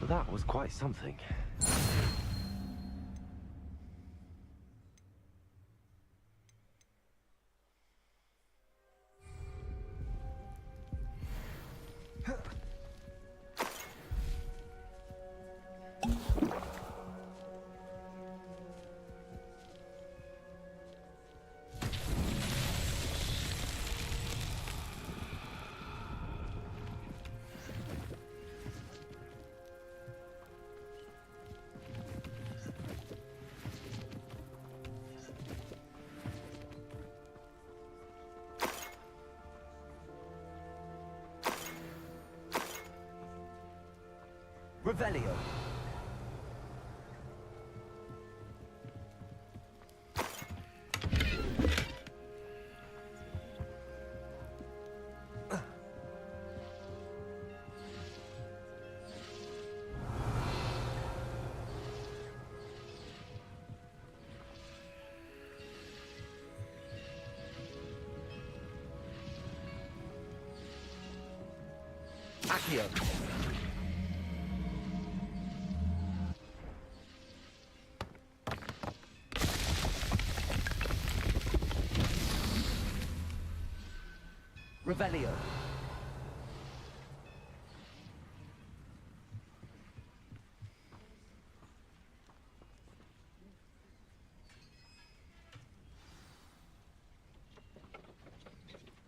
That was quite something. Revelio! Accio! Revelio!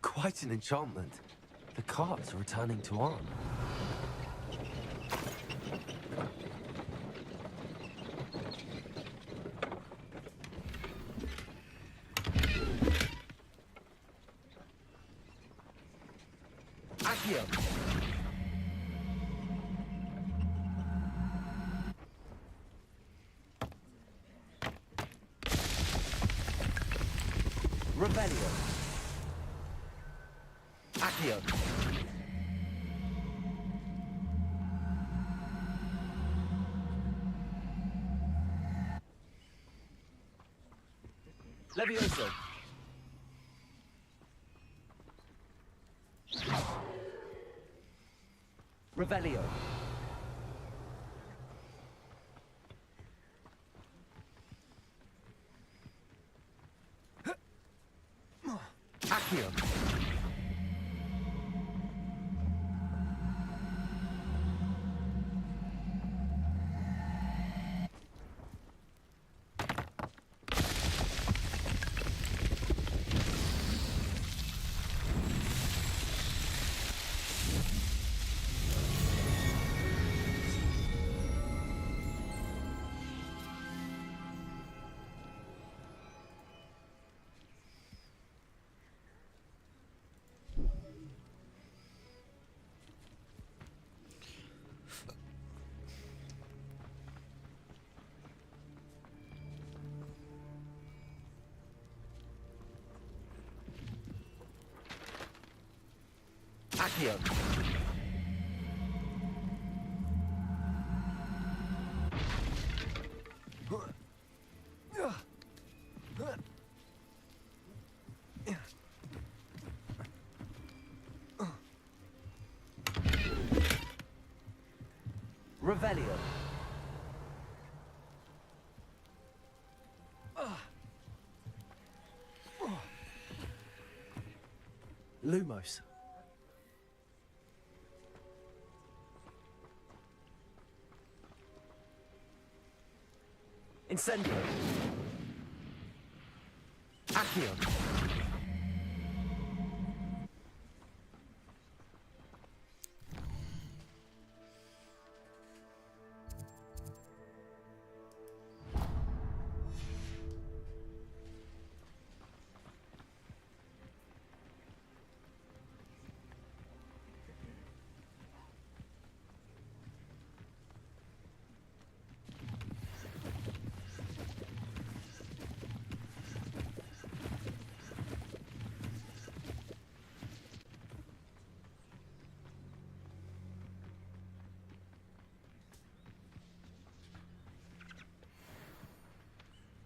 Quite an enchantment. The carts are returning to Arn. Accio! Revelio! Accio. Levioso. Revelio. Accio. Accio. Revelio. Lumos. Incendio. Accio.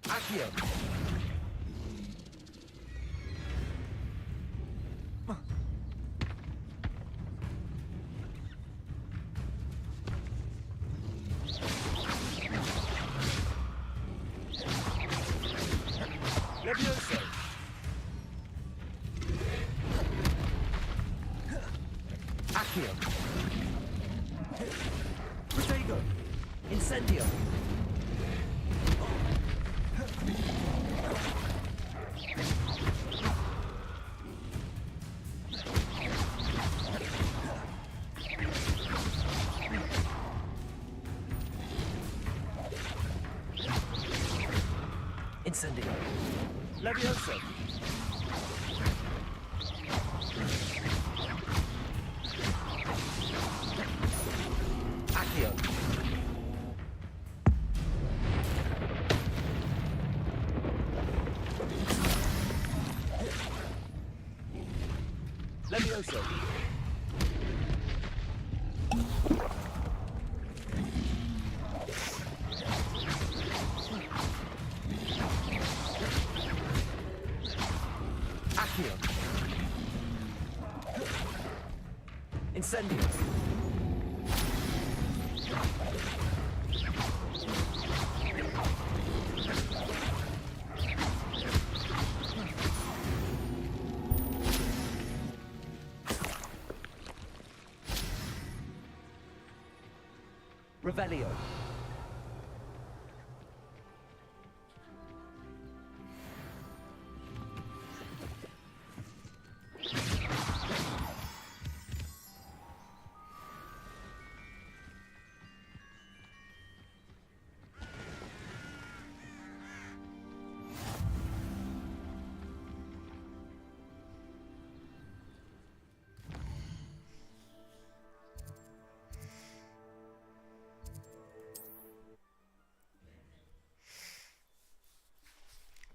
Accio. Levioso. Accio. Protego. Incendio. Incendio. Levioso. Accio. Levioso. Accio. Incendio. Revelio.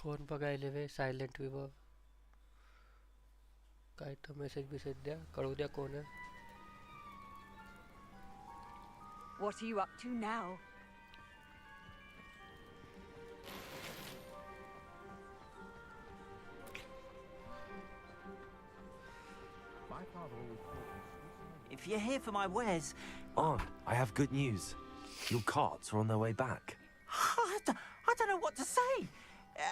कौन पकाइले वे silent विभव काय तर message बिसेज द्या, कळू द्या कोण आहे. What are you up to now? If you're here for my wares... Aunt, I have good news. Your carts are on their way back. I don't know what to say.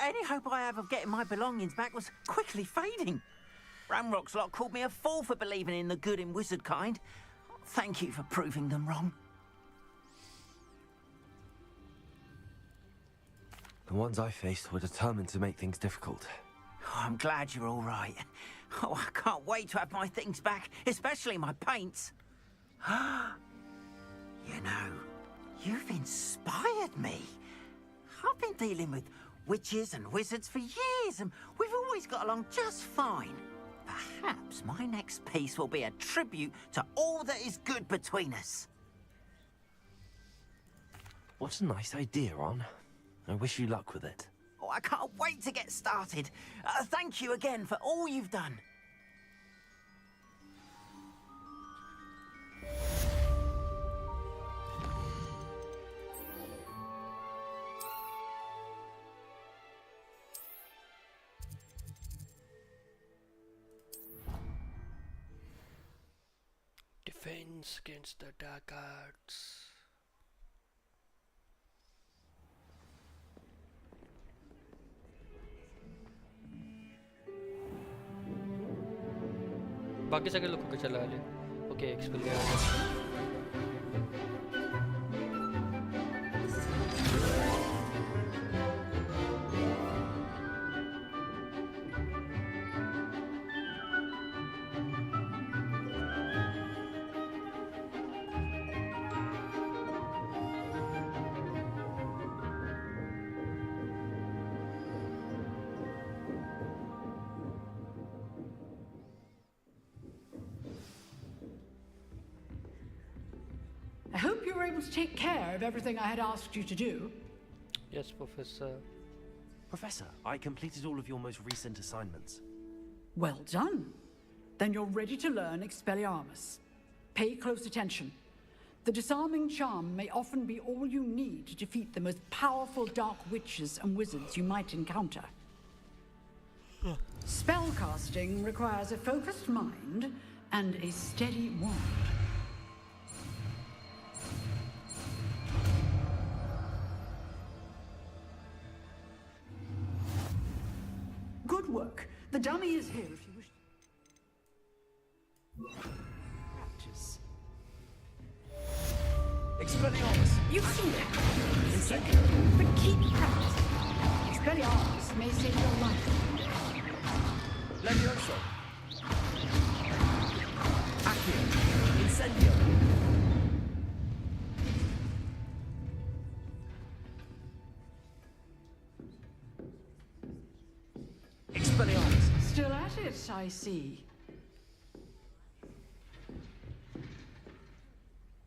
Any hope I have of getting my belongings back was quickly fading. Ramrock's lot called me a fool for believing in the good in wizard kind. Thank you for proving them wrong. The ones I faced were determined to make things difficult. Oh, I'm glad you're all right. Oh, I can't wait to have my things back, especially my paints. You know, you've inspired me. I've been dealing with witches and wizards for years, and we've always got along just fine. Perhaps my next piece will be a tribute to all that is good between us. What a nice idea, Ron. I wish you luck with it. Oh, I can't wait to get started. Thank you again for all you've done. Defense against the dark arts. बाकी सगळे लोक कशाला आले? Okay expel करायला. I hope you were able to take care of everything I had asked you to do. Yes, Professor. Professor, I completed all of your most recent assignments. Well done. Then you're ready to learn Expelliarmus. Pay close attention. The disarming charm may often be all you need to defeat the most powerful dark witches and wizards you might encounter. Spellcasting requires a focused mind and a steady wand. Good work. The dummy is here if you wish to practice. Expelliarmus! You've seen it. But keep practicing. Expelliarmus may save your life. Levioso! Accio! Incendio! Expelliarmus! Still at it, I see.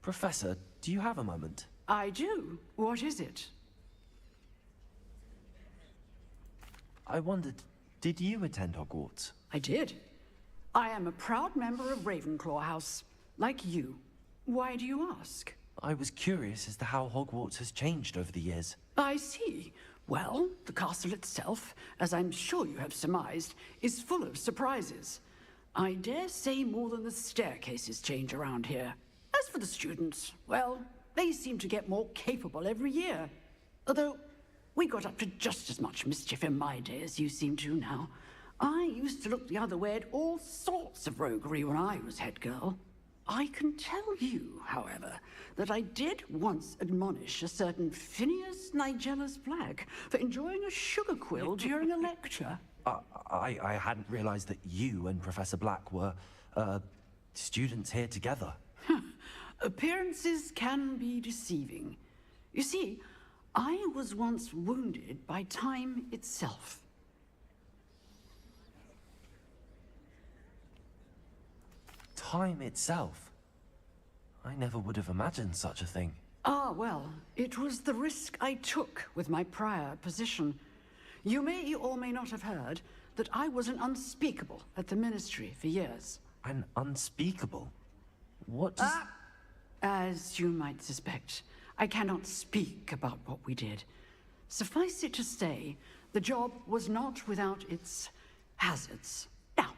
Professor, do you have a moment? I do. What is it? I wondered, did you attend Hogwarts? I did. I am a proud member of Ravenclaw House, like you. Why do you ask? I was curious as to how Hogwarts has changed over the years. I see. Well, the castle itself, as I'm sure you have surmised, is full of surprises. I dare say more than the staircases change around here. As for the students, well, they seem to get more capable every year. Although, we got up to just as much mischief in my day as you seem to now. I used to look the other way at all sorts of roguery when I was head girl. I can tell you, however, that I did once admonish a certain Phineas Nigellus Black for enjoying a sugar quill during a lecture. I hadn't realized that you and Professor Black were, students here together. Appearances can be deceiving. You see, I was once wounded by time itself. Time itself? I never would have imagined such a thing. Ah, well, it was the risk I took with my prior position. You may or may not have heard, that I was an unspeakable at the Ministry for years. An unspeakable? What does... As you might suspect, I cannot speak about what we did. Suffice it to say, the job was not without its hazards. Now,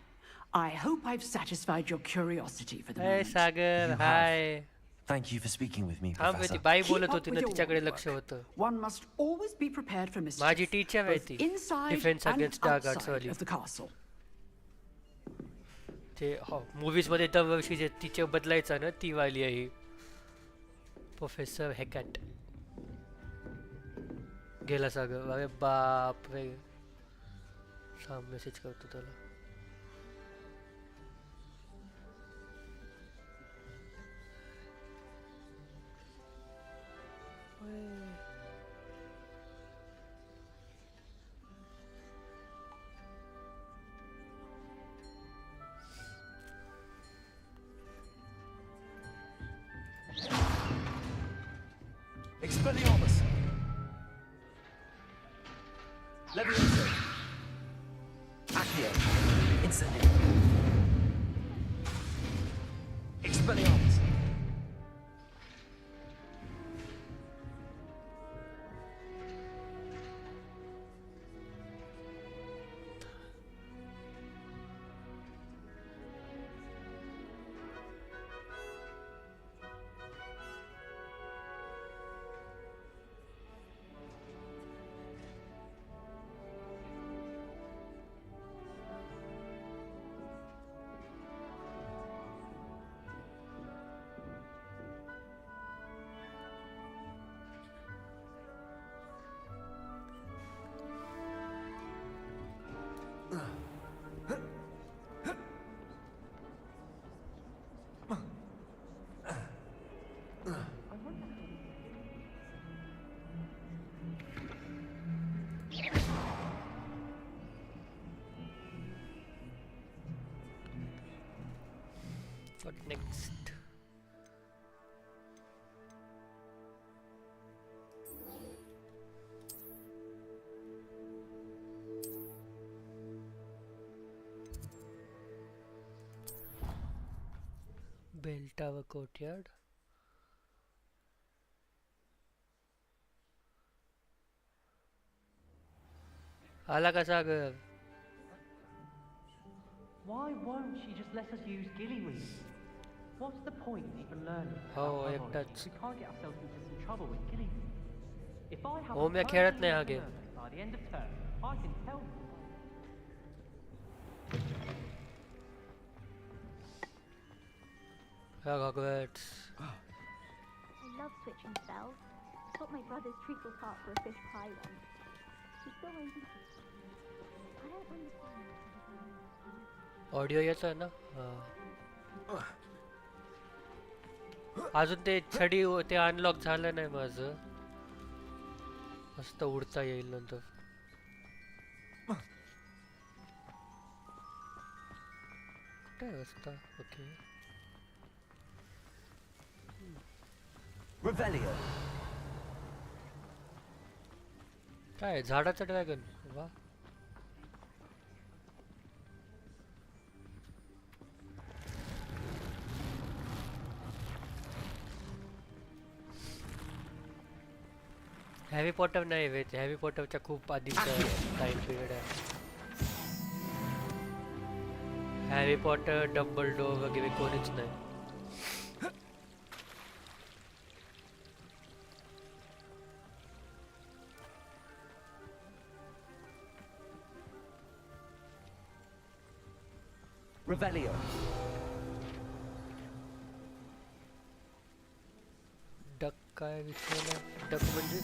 I hope I've satisfied your curiosity for the Hey moment. Sagar, hi. Thank you for speaking with me, हा Professor. ती by Keep बोलत up होती with ना your तिच्याकडे work. लक्ष होतं. One must always be prepared for mischief, माझी teacher आहे both ती inside defence and against dark arts outside वाली of the castle. ते मूवीज मध्ये दरवर्षी जे टीचर बदलायचा ना ती वाली आहे ही प्रोफेसर हॅकॅट गेला सागर अरे बाप रे साम मेसेज करतो त्याला Expelliarmus! Levioso! Accio! Incendio! Expelliarmus! What next? Bell Tower Courtyard. आला का सागर? Why won't she just let us use Gillyweed? What's the point in even learning? Oh, about एकटाच. biology? We can't get ourselves into some trouble with Gillyweed. If I have Oh, a मैं खेळत personally नाही हा learned game. it by the end of term, I can tell you. Hogwarts. I love switching spells. Got my brother's treacle tart for a fish pie once. She's still waiting. I don't understand. Audio येतोय ना हा अजून ते छडी ते unlock झालं नाही माझं मस्त उडता येईल नंतर कुठे रस्ता ओके Revelio! काय झाडाचं ड्रॅगन वा हॅरी पॉटर नाही वेच हॅरी पॉटरच्या खूप आधीचा टाइम पिरियड आहे हॅरी पॉटर डम्बलडोर वगैरे कोणीच नाही Revelio! डक काय विचारलं डक म्हणजे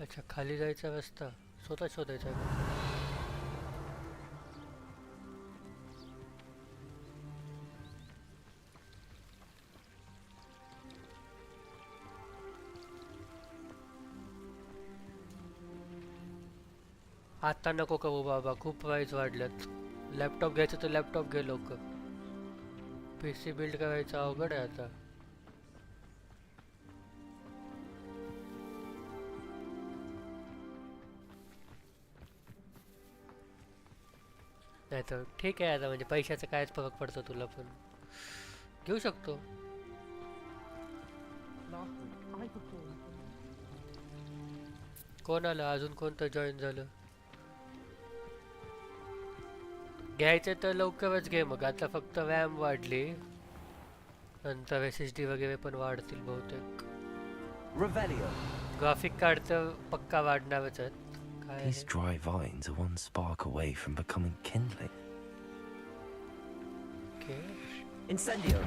अच्छा खाली जायचा रस्ता स्वतः शोधायचा का आता नको करू बाबा खूप प्राईस वाढल्यात लॅपटॉप घ्यायचं तर लॅपटॉप घे लवकर पीसी बिल्ड करायचं अवघड आहे आता नाही तर ठीक आहे आता म्हणजे पैशाचा कायच फरक पडतो तुला पण घेऊ शकतो. Last week, I performed. कोण आलं अजून कोणतं जॉईन झालं घ्यायचं तर लवकरच घे मग आता फक्त व्यायाम वाढली नंतर SSD वगैरे पण वाढतील बहुतेक. ग्राफिक कार्ड तर पक्का वाढणारच आहेत. काय These dry vines are one spark away from becoming kindling. Okay. Incendio.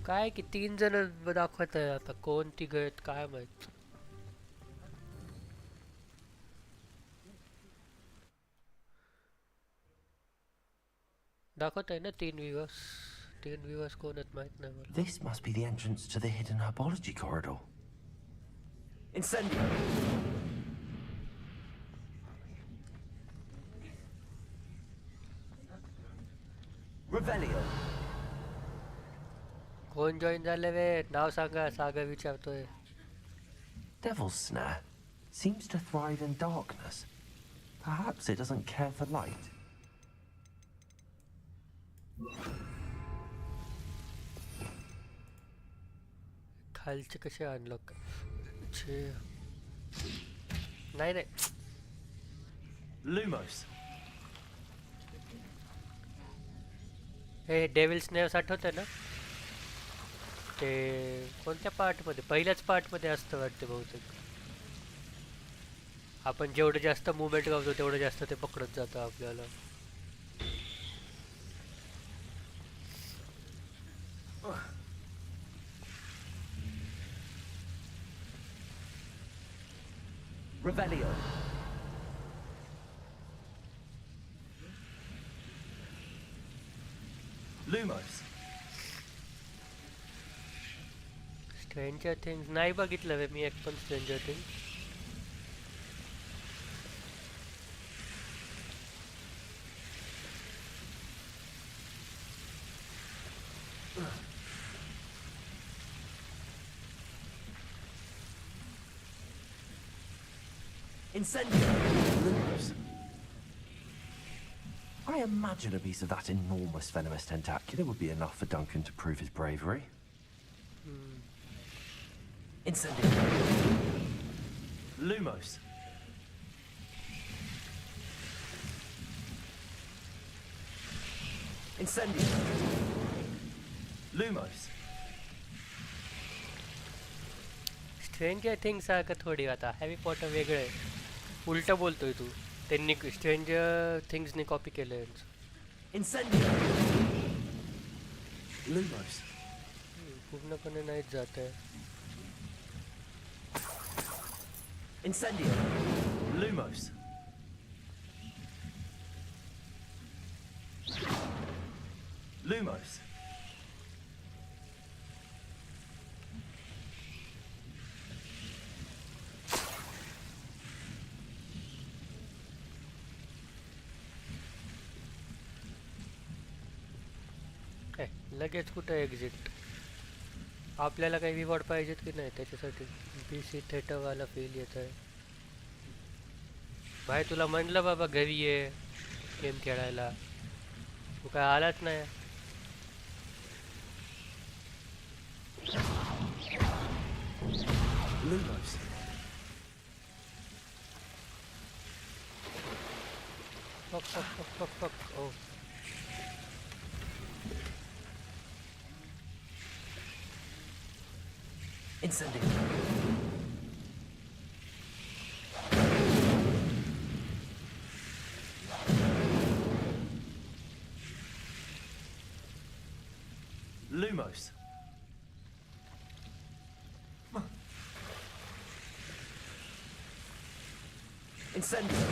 काय की 3 जण दाखवत आहे आता कोण तिघ आहेत काय माहित. दाखवत आहे ना 3 व्ह्यूअर्स कोण आहेत माहित नाही मला. This must be the entrance to the hidden herbology corridor. Incendio. Revelio. कोण जॉईन झाले वे नाव सांगा सागर विचारतोय. Devil's snare seems to thrive in darkness. Perhaps it doesn't care for light. खालचे कसे अनलॉक छे नाही नाही Lumos. हे डेव्हिल स्नेअर्स आठवतंय ना ते कोणत्या पार्टमध्ये पहिल्याच पार्टमध्ये असतं वाटते बहुतेक. आपण जेवढं जास्त मुवमेंट करतो तेवढं जास्त ते पकडत जातं आपल्याला. Revelio. Lumos. स्ट्रेंजर थिंग्स नाही बघितलं वे मी एक पण stranger things. Incendio. Lumos. I imagine a piece of that enormous venomous tentacular would be enough for Duncan to prove his bravery. Incendio. Lumos. Incendio. Lumos. Stranger things सारखं थोडी आता Harry Potter वेगळं आहे. उलट बोलतोय तू. त्यांनी स्ट्रेंजर थिंग्सनी कॉपी केलं यांचं. Incendio. Lumos. पूर्णपणे नाहीच जात आहे. Incendio. Lumos. Lumos. लगेच कुठं एक्झिट आपल्याला काही रिवॉर्ड पाहिजेत की नाही त्याच्यासाठी. BC थिएटरवाला फील येत आहे. भाई तुला म्हणलं बाबा घरी ये गेम खेळायला तू काय आलाच नाही. Lumos. Fuck. Oh. Incendio. Lumos. Incendio.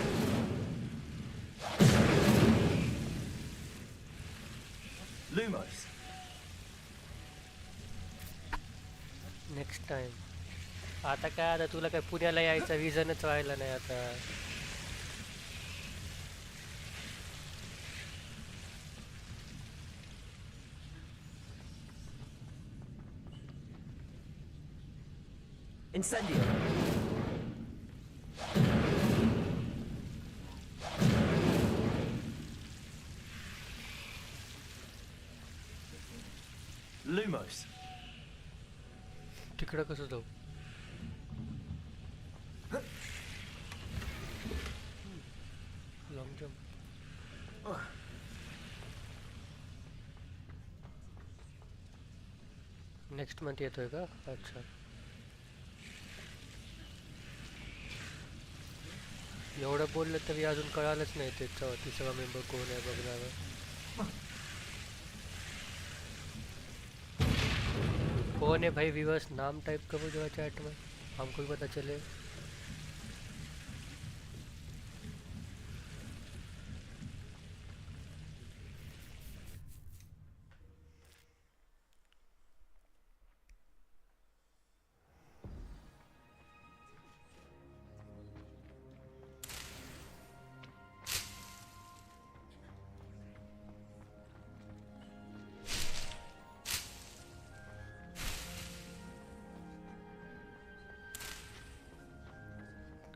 Lumos. Next time आता काय आता तुला काय पुण्याला यायचा विजनच व्हायला नाही आता. Incendio. तिकडं कसं जाऊ? Long jump. नेक्स्ट मंथ येतोय का? अच्छा. एवढं बोललं तरी अजून कळालंच नाही त्याचा तिसरा मेंबर कोण आहे बघणार. कौन है भाई? व्यूअर्स नाम टाइप करो जो चैट में, हमको भी पता चले.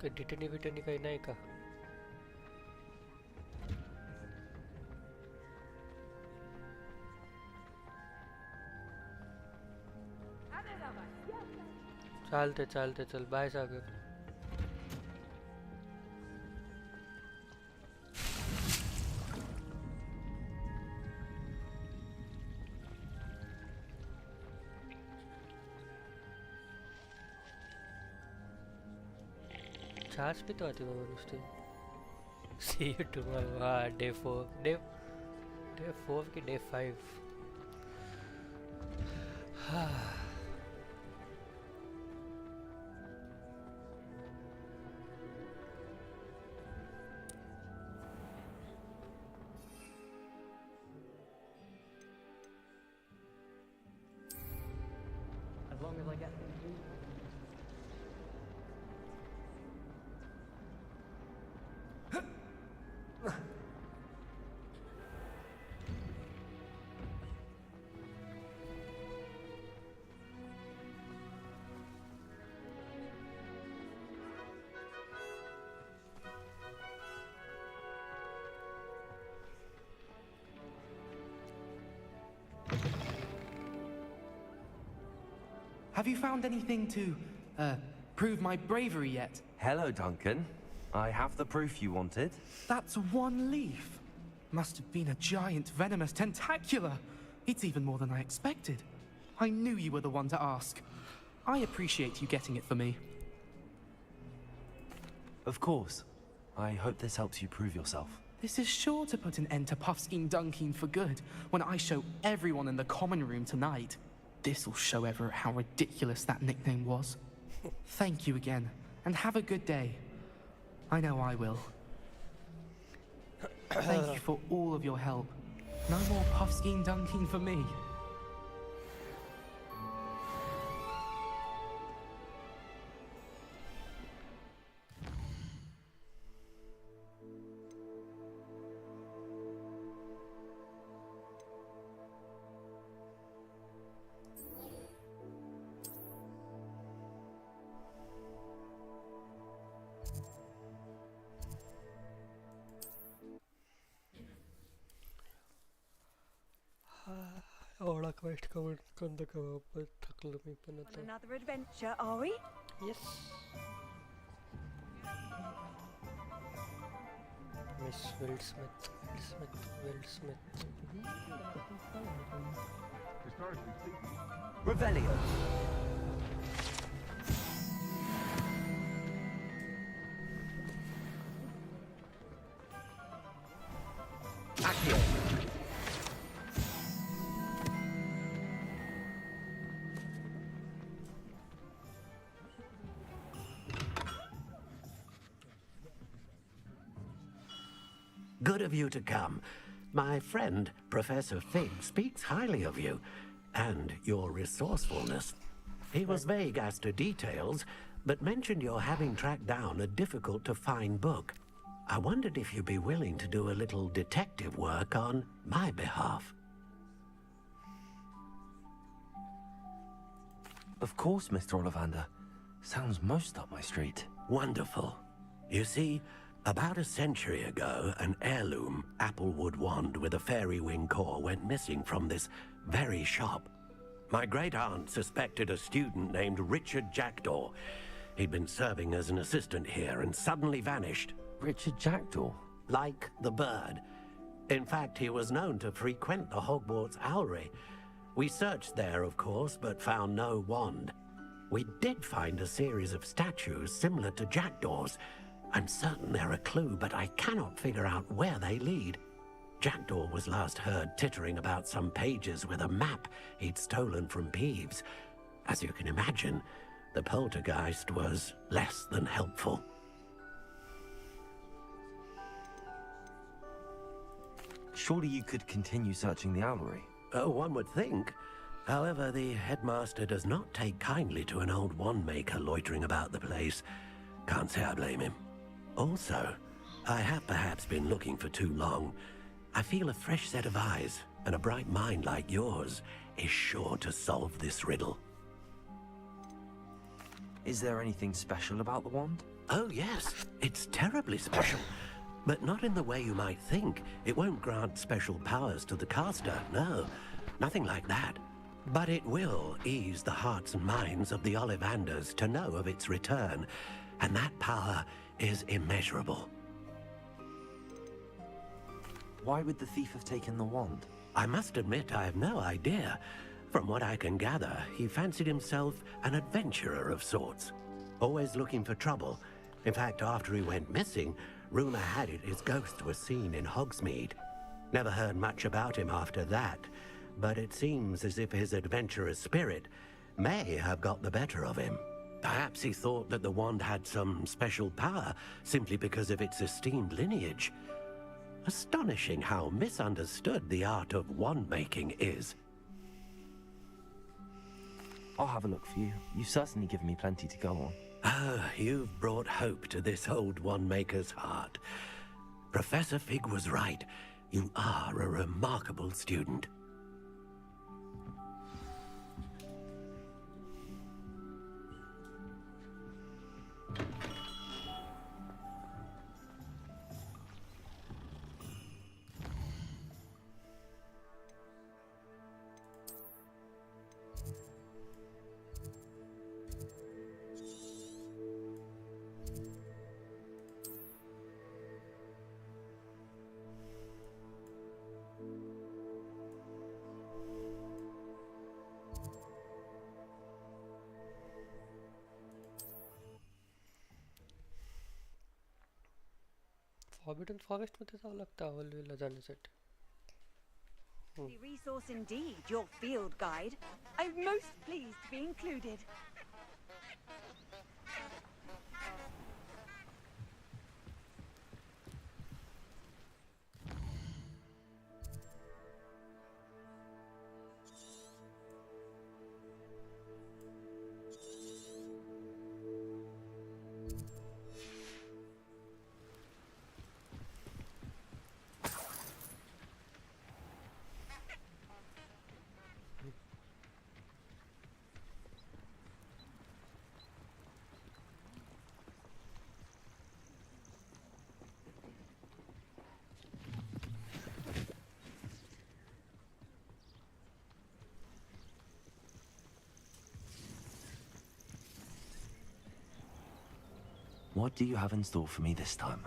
काही डिटेनी बिटेनी काही नाही का? चालते चालते, चल बाय सागर. छाछ भी तो आती बाबा नुसती. See you tomorrow. हाँ, day 4 day 4 की day 5. As long as I get things moving. Have you found anything to, prove my bravery yet? Hello, Duncan. I have the proof you wanted. That's one leaf. Must have been a giant venomous tentacula. It's even more than I expected. I knew you were the one to ask. I appreciate you getting it for me. Of course. I hope this helps you prove yourself. This is sure to put an end to Puffskein Dunkin for good when I show everyone in the common room tonight. This'll show Everett how ridiculous that nickname was. Thank you again, and have a good day. I know I will. Thank you for all of your help. No more Puffskein Dunkin for me. एवढा quest cover कंद cover थकलो मी पण On आता. another adventure, are we? Yes. Miss Wildsmith. Revelio. Accio. Good of you to come. My friend, Professor Fig, speaks highly of you and your resourcefulness. He was vague as to details, but mentioned your having tracked down a difficult-to-find book. I wondered if you'd be willing to do a little detective work on my behalf. Of course, Mr. Ollivander. Sounds most up my street. Wonderful. You see, about a century ago, an heirloom applewood wand with a fairy wing core went missing from this very shop. My great-aunt suspected a student named Richard Jackdaw. He'd been serving as an assistant here and suddenly vanished. Richard Jackdaw? Like the bird. In fact, he was known to frequent the Hogwarts Owlery. We searched there, of course, but found no wand. We did find a series of statues similar to Jackdaw's. I'm certain they're a clue, but I cannot figure out where they lead. Jackdaw was last heard tittering about some pages with a map he'd stolen from Peeves. As you can imagine, the poltergeist was less than helpful. Surely you could continue searching the Owlery. Oh, one would think. However, the headmaster does not take kindly to an old wand-maker loitering about the place. Can't say I blame him. Also, I have perhaps been looking for too long. I feel a fresh set of eyes, and a bright mind like yours is sure to solve this riddle. Is there anything special about the wand? Oh, yes. It's terribly special. But not in the way you might think. It won't grant special powers to the caster, no. Nothing like that. But it will ease the hearts and minds of the Ollivanders to know of its return, and that power is immeasurable. Why would the thief have taken the wand? I must admit I have no idea. From what I can gather, he fancied himself an adventurer of sorts. Always looking for trouble. In fact, after he went missing, rumor had it his ghost was seen in Hogsmeade. Never heard much about him after that, but it seems as if his adventurous spirit may have got the better of him. Perhaps he thought that the wand had some special power simply because of its esteemed lineage. Astonishing how misunderstood the art of wand-making is. I'll have a look for you. You've certainly given me plenty to go on. Ah, you've brought hope to this old wand-maker's heart. Professor Fig was right. You are a remarkable student. Forbidden forest मध्ये जावं लागतं अवलवेला जाण्यासाठी. The resource indeed, your field guide. I'm most pleased to be included. What do you have in store for me this time?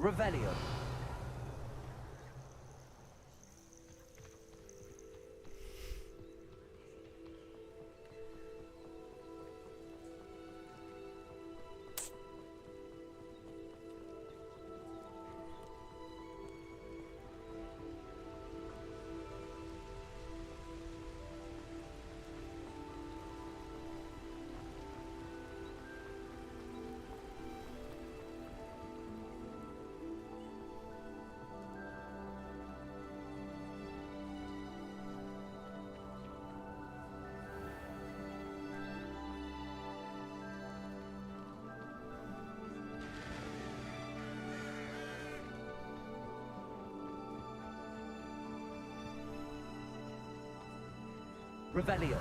Revelio. Revelio.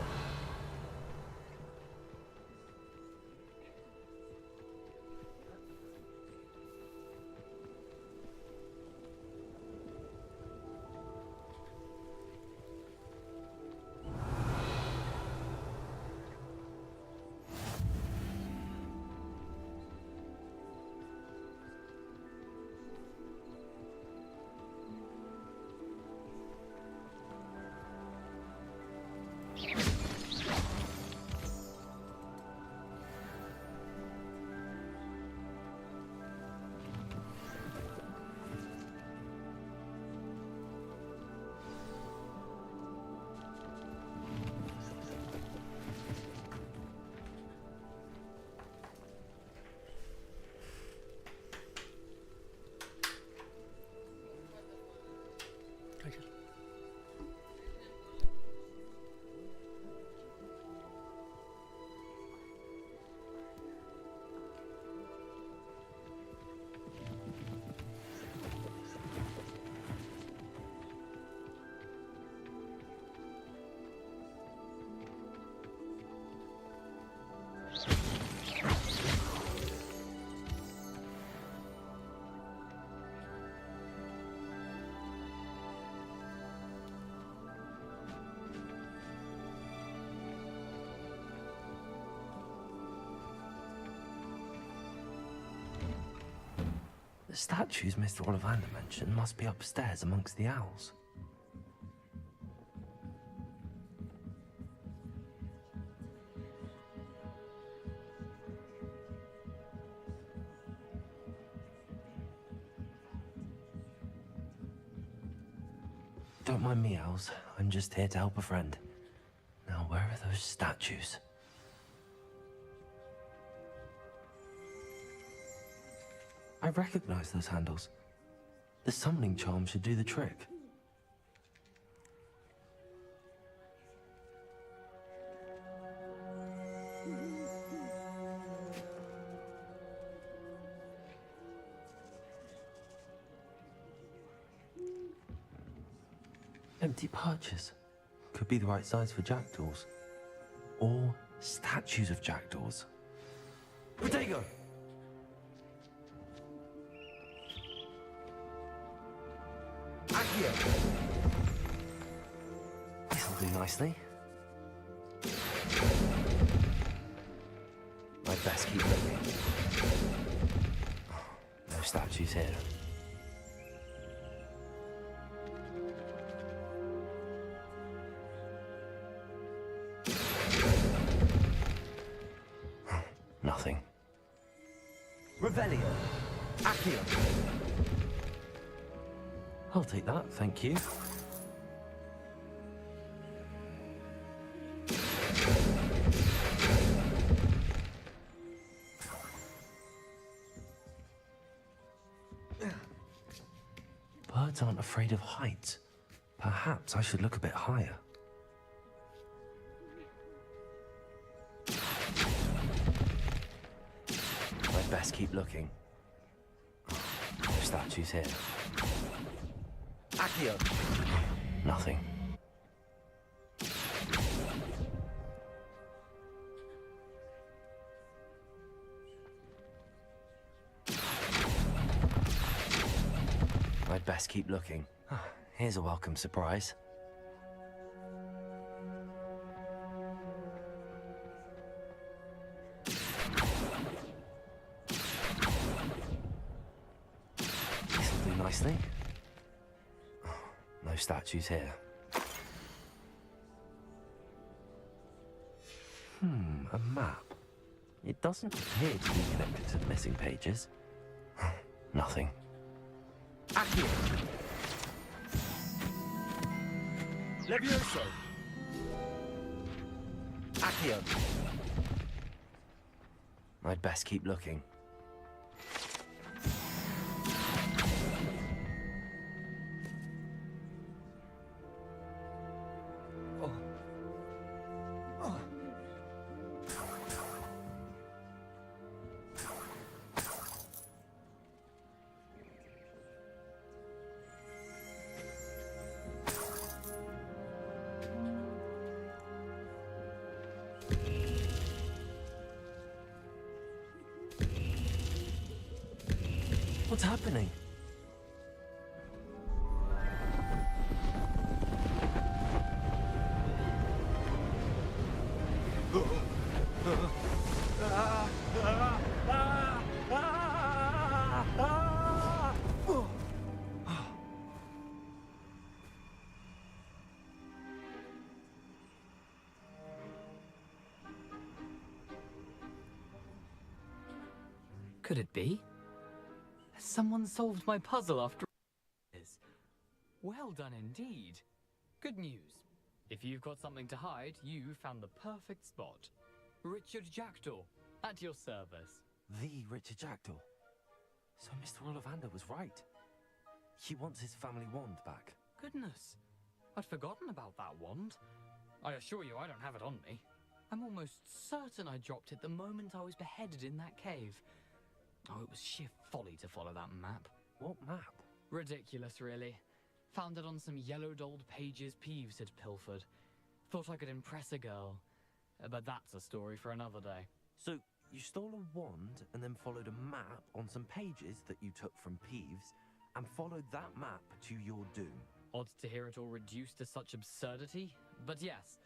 The statues Mr. Ollivander mentioned must be upstairs amongst the owls. Don't mind me, owls. I'm just here to help a friend. Now, where are those statues? I recognize those handles. The summoning charm should do the trick. Empty perches. Could be the right size for jackdaws. Or statues of jackdaws. Potato! This'll do nicely. I'd best keep looking. Oh, no statues here. Nothing. Revelio. Accio. I'll take that, thank you. Birds aren't afraid of heights. Perhaps I should look a bit higher. I'd best keep looking. No statues here. Accio. Nothing. I'd best keep looking. Here's a welcome surprise. This'll do nicely. No statues here. A map. It doesn't appear to be connected to the missing pages. Nothing. Accio. Levioso. Accio. I'd best keep looking. What's happening? Could it be? Has someone solved my puzzle after all? Well done indeed. Good news. If you've got something to hide, you found the perfect spot. Richard Jackdaw, at your service. The Richard Jackdaw. So Mr. Ollivander was right. He wants his family wand back. Goodness, I'd forgotten about that wand. I assure you I don't have it on me. I'm almost certain I dropped it the moment I was beheaded in that cave. Oh, it was sheer folly to follow that map. What map? Ridiculous, really. Found it on some yellowed old pages Peeves had pilfered. Thought I could impress a girl. But that's a story for another day. So, you stole a wand and then followed a map on some pages that you took from Peeves and followed that map to your doom. Odd to hear it all reduced to such absurdity, but yes.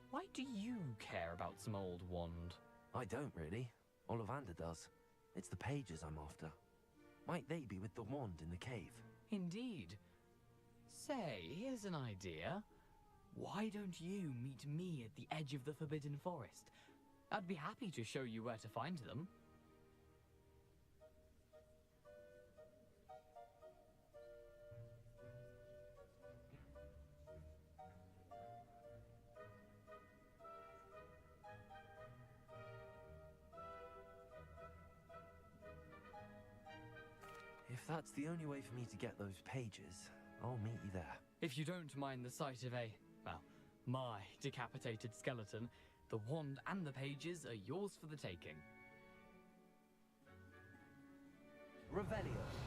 Why do you care about some old wand? I don't really. Ollivander does. It's the pages I'm after. Might they be with the wand in the cave? Indeed. Say, here's an idea. Why don't you meet me at the edge of the Forbidden Forest? I'd be happy to show you where to find them. If that's the only way for me to get those pages, I'll meet you there. If you don't mind the sight of my decapitated skeleton, the wand and the pages are yours for the taking. Revelio.